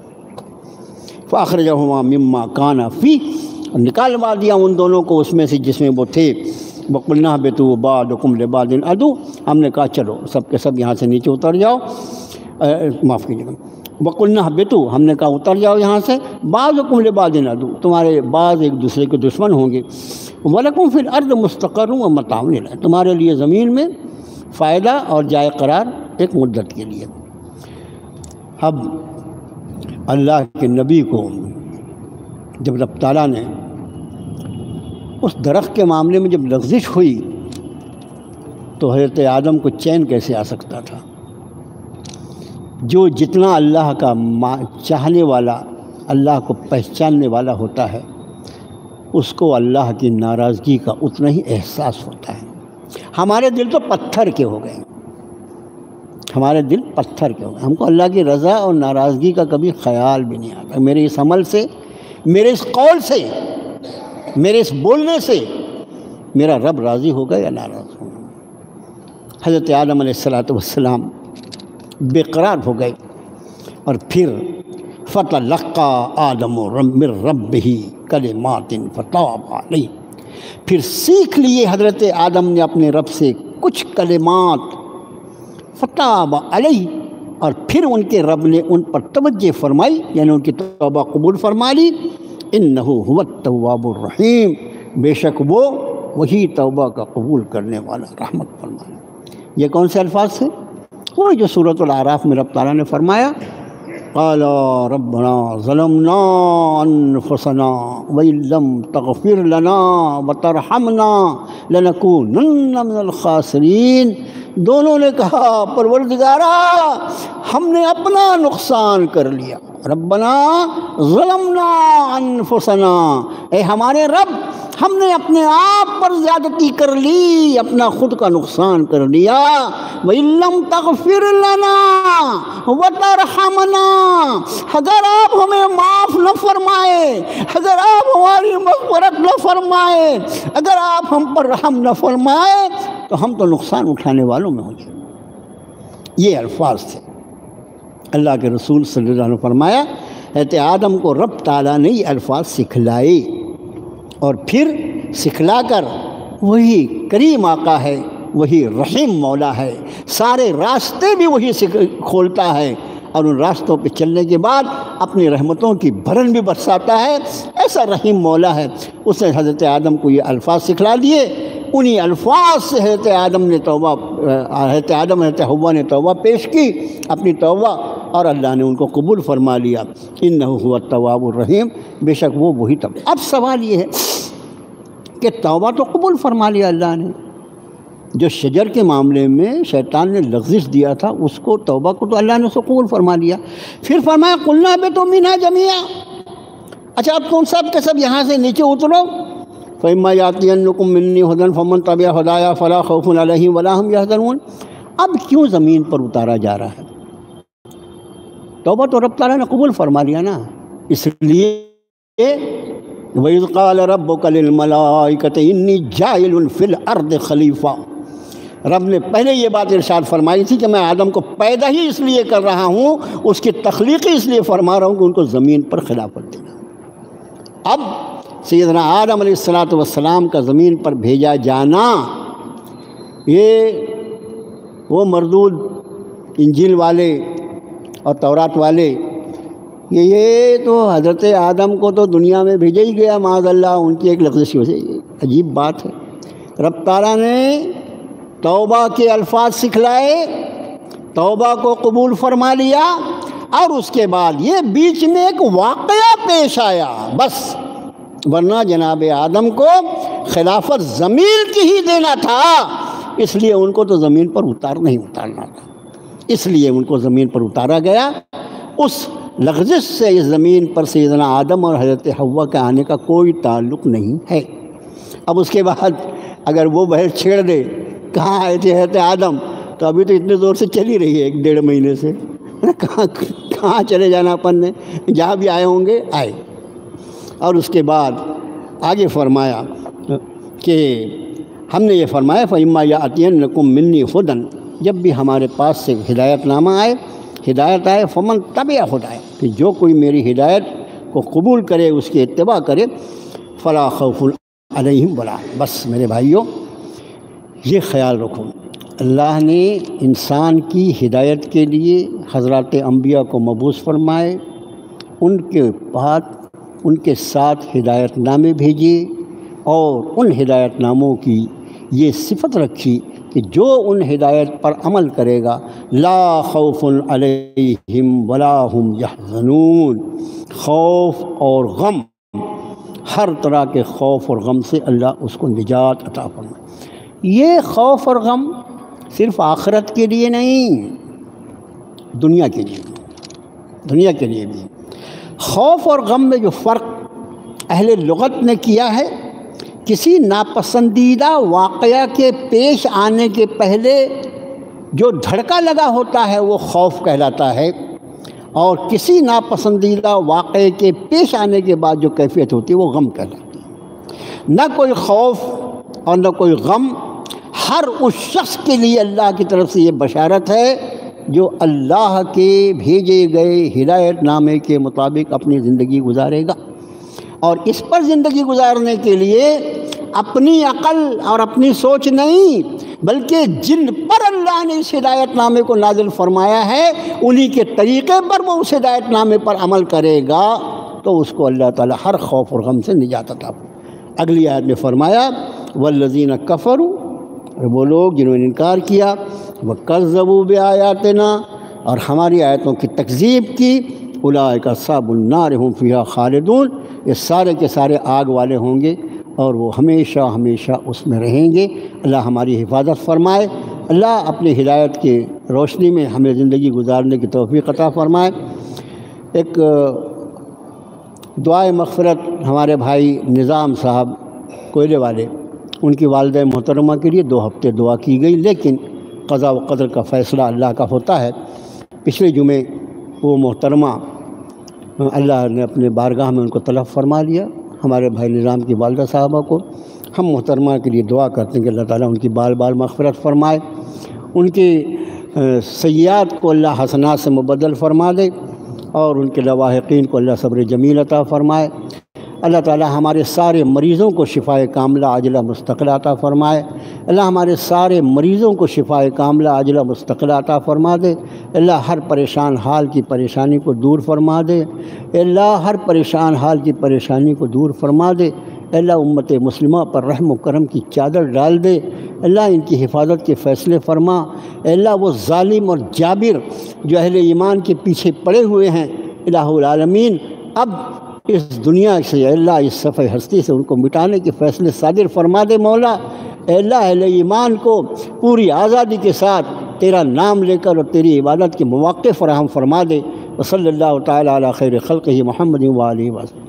فَأَخْرَجَهُمَا مِمَّا كَانَ فِيهِ، اور نکالوا دیا ان دونوں کو اس میں سے جس میں وہ تھے۔ وَقُلْنَا اهْبِطُوا بَعْضُكُمْ لِبَعْضٍ عَدُوٌّ، ہم نے کہا چلو سب کے سب یہاں سے نیچے اتر جاؤ، معاف کیجیے گا، وَقُلْنَا اهْبِطُوا، ہم نے کہا اتر جاؤ یہاں سے، بَعْضُكُمْ لِبَعْضٍ عَدُوٌّ، تمہارے بعض ایک دوسرے کے دشمن ہوں گے، وَلَكُمْ فِي الْأَرْضِ مُسْتَقَرٌّ وَمَتَاعٌ إِلَىٰ، تمہارے لیے زمین میں فائدہ اور جائے قرار ایک مدت کے لیے۔ اب اللہ کے نبی کو جب رب تعالیٰ نے اس درخت کے معاملے میں جب لغزش ہوئی تو حضرت آدم کو چین کیسے آ سکتا تھا؟ جو جتنا اللہ کا چاہنے والا، اللہ کو پہچاننے والا ہوتا ہے، اس کو اللہ کی ناراضگی کا اتنا ہی احساس ہوتا ہے۔ ہمارے دل تو پتھر کے ہو گئے، ہمارے دل پتھر کے ہو گئے، ہم کو اللہ کی رضا اور ناراضگی کا کبھی خیال بھی نہیں آتا۔ میرے اس عمل سے، میرے اس قول سے، میرے اس بولنے سے میرا رب راضی ہوگا یا ناراض ہوگا؟ حضرت آدم علیہ السلام بے قرار ہو گئے، اور پھر فَتَلَقَّىٰ آدَمُ مِن رَبِّهِ كَلِمَاتٍ فَتَابَ عَلَيْهِ، پھر سیکھ لیے حضرت آدم نے اپنے رب سے کچھ کلمات، فتاب علیہ، اور پھر ان کے رب نے ان پر توجہ فرمائی، یعنی ان کی توبہ قبول فرما لی۔ انہ هو التواب الرحیم، بے شک وہ وہی توبہ کا قبول کرنے والا، رحمت فرمانا۔ یہ کون سے الفاظ تھے؟ وہ جو سورۃ الاعراف میں رب تعالیٰ نے فرمایا قال ربنا ظلمنا انفسنا وان لم تغفر لنا وترحمنا لنکونن من الخاسرین، دونوں نے کہا پروردگارا ہم نے اپنا نقصان کر لیا، ربنا ظلمنا انفسنا، اے ہمارے رب ہم نے اپنے آپ پر زیادتی کر لی، اپنا خود کا نقصان کر لیا، وَإِن لَّمْ تَغْفِرْ لَنَا وَتَرْحَمْنَا، اگر آپ ہمیں معاف نہ فرمائے، اگر آپ ہماری مغفرت نہ فرمائے، اگر آپ ہم پر رحم نہ فرمائے تو ہم تو نقصان اٹھانے والوں میں ہو جائیں۔ یہ الفاظ تھے۔ اللہ کے رسول صلی اللہ علیہ وسلم نے فرمایا حضرت آدم کو رب تعالیٰ نے یہ الفاظ سکھلائے، اور پھر سکھلا کر وہی کریم آقا ہے، وہی رحیم مولا ہے، سارے راستے بھی وہی کھولتا ہے، اور ان راستوں پہ چلنے کے بعد اپنی رحمتوں کی بھرن بھی برساتا ہے۔ ایسا رحیم مولا ہے، اس نے حضرت آدم کو یہ الفاظ سکھلا دیے، انہی الفاظ سے حضرت آدم نے حضرت حوا نے توبہ پیش کی، اپنی توبہ، اور اللہ نے ان کو قبول فرما لیا۔ انہ هو التواب الرحیم، بے شک وہ وہی توبہ۔ اب سوال یہ ہے کہ توبہ تو قبول فرما لیا اللہ نے، جو شجر کے معاملے میں شیطان نے لغزش دیا تھا اس کو، توبہ کو تو اللہ نے اس کو قبول فرما لیا، پھر فرمایا قلنا اہبطوا منہا جمیعا، اچھا اب تم سب کے سب یہاں سے نیچے اترو، فإما یأتینکم منی ھدی فمن تبع ھدایا فلا خوف علیہم ولا ھم یحزنون۔ اب کیوں زمین پر اتارا جا رہا ہے؟ توبہ تو رب تعالیٰ نے قبول فرما لیا نا، اس لیے وَإِذْ قَالَ رَبُّكَ لِلْمَلَائِكَةِ إِنِّي جَاعِلٌ فِي الْأَرْضِ خلیفہ، رب نے پہلے یہ بات ارشاد فرمائی تھی کہ میں آدم کو پیدا ہی اس لیے کر رہا ہوں، اس کی تخلیق اس لیے فرما رہا ہوں کہ ان کو زمین پر خلافت دینا۔ اب سیدنا آدم علیہ السلام کا زمین پر بھیجا جانا، یہ وہ مردود انجیل والے اور تورات والے، یہ تو حضرت آدم کو تو دنیا میں بھیجا ہی گیا معاذ اللہ، ان کی ایک لغزش کی وجہ سے۔ عجیب بات ہے، رب تعالیٰ نے توبہ کے الفاظ سکھلائے، توبہ کو قبول فرما لیا، اور اس کے بعد یہ بیچ میں ایک واقعہ پیش آیا بس، ورنہ جناب آدم کو خلافت زمین کی ہی دینا تھا، اس لیے ان کو تو زمین پر اتارنا تھا، اس لیے ان کو زمین پر اتارا گیا۔ اس لغزش سے اس زمین پر سیدنا آدم اور حضرت حوا کے آنے کا کوئی تعلق نہیں ہے۔ اب اس کے بعد اگر وہ بحث چھیڑ دے کہاں آئے تھے حضرت آدم، تو ابھی تو اتنے زور سے چلی رہی ہے 1.5 مہینے سے، کہاں چلے جانا اپن نے، جہاں بھی آئے ہوں گے آئے۔ اور اس کے بعد آگے فرمایا کہ ہم نے یہ فرمایا فَإِمَّا يَأْتِيَنَّكُم مِّنِّي هُدًى، جب بھی ہمارے پاس سے ہدایت نامہ آئے، ہدایت آئے، فمن تبع ہدایٰ، کہ جو کوئی میری ہدایت کو قبول کرے، اس کی اتباع کرے، فلا خوف علیہم ولا، بس میرے بھائیوں یہ خیال رکھو، اللہ نے انسان کی ہدایت کے لیے حضرات انبیاء کو مبعوث فرمائے، ان کے بعد ان کے ساتھ ہدایت نامے بھیجے، اور ان ہدایت ناموں کی یہ صفت رکھی کہ جو ان ہدایت پر عمل کرے گا لا خوف علیہم ولا هم یحزنون، خوف اور غم، ہر طرح کے خوف اور غم سے اللہ اس کو نجات عطا فرمائے۔ یہ خوف اور غم صرف آخرت کے لیے نہیں، دنیا کے لیے بھی۔ خوف اور غم میں جو فرق اہل لغت نے کیا ہے، کسی ناپسندیدہ واقعہ کے پیش آنے کے پہلے جو دھڑکا لگا ہوتا ہے وہ خوف کہلاتا ہے، اور کسی ناپسندیدہ واقعے کے پیش آنے کے بعد جو کیفیت ہوتی ہے وہ غم کہلاتی ہے۔ نہ کوئی خوف اور نہ کوئی غم، ہر اس شخص کے لیے اللہ کی طرف سے یہ بشارت ہے جو اللہ کے بھیجے گئے ہدایت نامے کے مطابق اپنی زندگی گزارے گا، اور اس پر زندگی گزارنے کے لیے اپنی عقل اور اپنی سوچ نہیں، بلکہ جن پر اللہ نے اس ہدایت نامے کو نازل فرمایا ہے انہی کے طریقے پر وہ اس ہدایت نامے پر عمل کرے گا، تو اس کو اللہ تعالی ہر خوف اور غم سے نجات عطا فرمائے۔ اگلی آیت میں فرمایا والذین کفروا، وہ لوگ جنہوں نے انکار کیا، وکذبوا بآیاتنا، اور ہماری آیتوں کی تکذیب کی، اولئک اصحاب النار هم فیہا خالدون، یہ سارے کے سارے آگ والے ہوں گے اور وہ ہمیشہ ہمیشہ اس میں رہیں گے۔ اللہ ہماری حفاظت فرمائے، اللہ اپنی ہدایت کی روشنی میں ہمیں زندگی گزارنے کی توفیق عطا فرمائے۔ ایک دعائے مغفرت ہمارے بھائی نظام صاحب کوئلے والے، ان کی والدہ محترمہ کے لیے 2 ہفتے دعا کی گئی، لیکن قضاء و قدر کا فیصلہ اللہ کا ہوتا ہے۔ پچھلے جمعے وہ محترمہ اللہ نے اپنے بارگاہ میں ان کو طلب فرما لیا، ہمارے بھائی نظام کی والدہ صاحبہ کو۔ ہم محترمہ کے لیے دعا کرتے ہیں کہ اللہ تعالیٰ ان کی بال بال مغفرت فرمائے، ان کے سیئات کو اللہ حسنات سے مبدل فرما دے، اور ان کے لواحقین کو اللہ صبر جمیل عطا فرمائے۔ اللہ تعالیٰ ہمارے سارے مریضوں کو شفائے کاملہ عاجلہ مستقلہ عطا فرمائے۔ اللہ ہمارے سارے مریضوں کو شفائے کاملہ عاجلہ مستقلہ عطا فرما دے۔ اللہ ہر پریشان حال کی پریشانی کو دور فرما دے۔ اللہ ہر پریشان حال کی پریشانی کو دور فرما دے۔ اللہ امت مسلمہ پر رحم و کرم کی چادر ڈال دے۔ اللہ ان کی حفاظت کے فیصلے فرما۔ اللہ وہ ظالم اور جابر جو اہل ایمان کے پیچھے پڑے ہوئے ہیں، الہ العالمین اب اس دنیا سے اللہ اس صفحہ ہستی سے ان کو مٹانے کے فیصلے صادر فرما دے مولا۔ اے اللہ اہل ایمان کو پوری آزادی کے ساتھ تیرا نام لے کر اور تیری عبادت کے مواقع فراہم فرما دے۔ وصلی اللہ تعالیٰ علی خیر خلقہ محمد وآلہ وسلم۔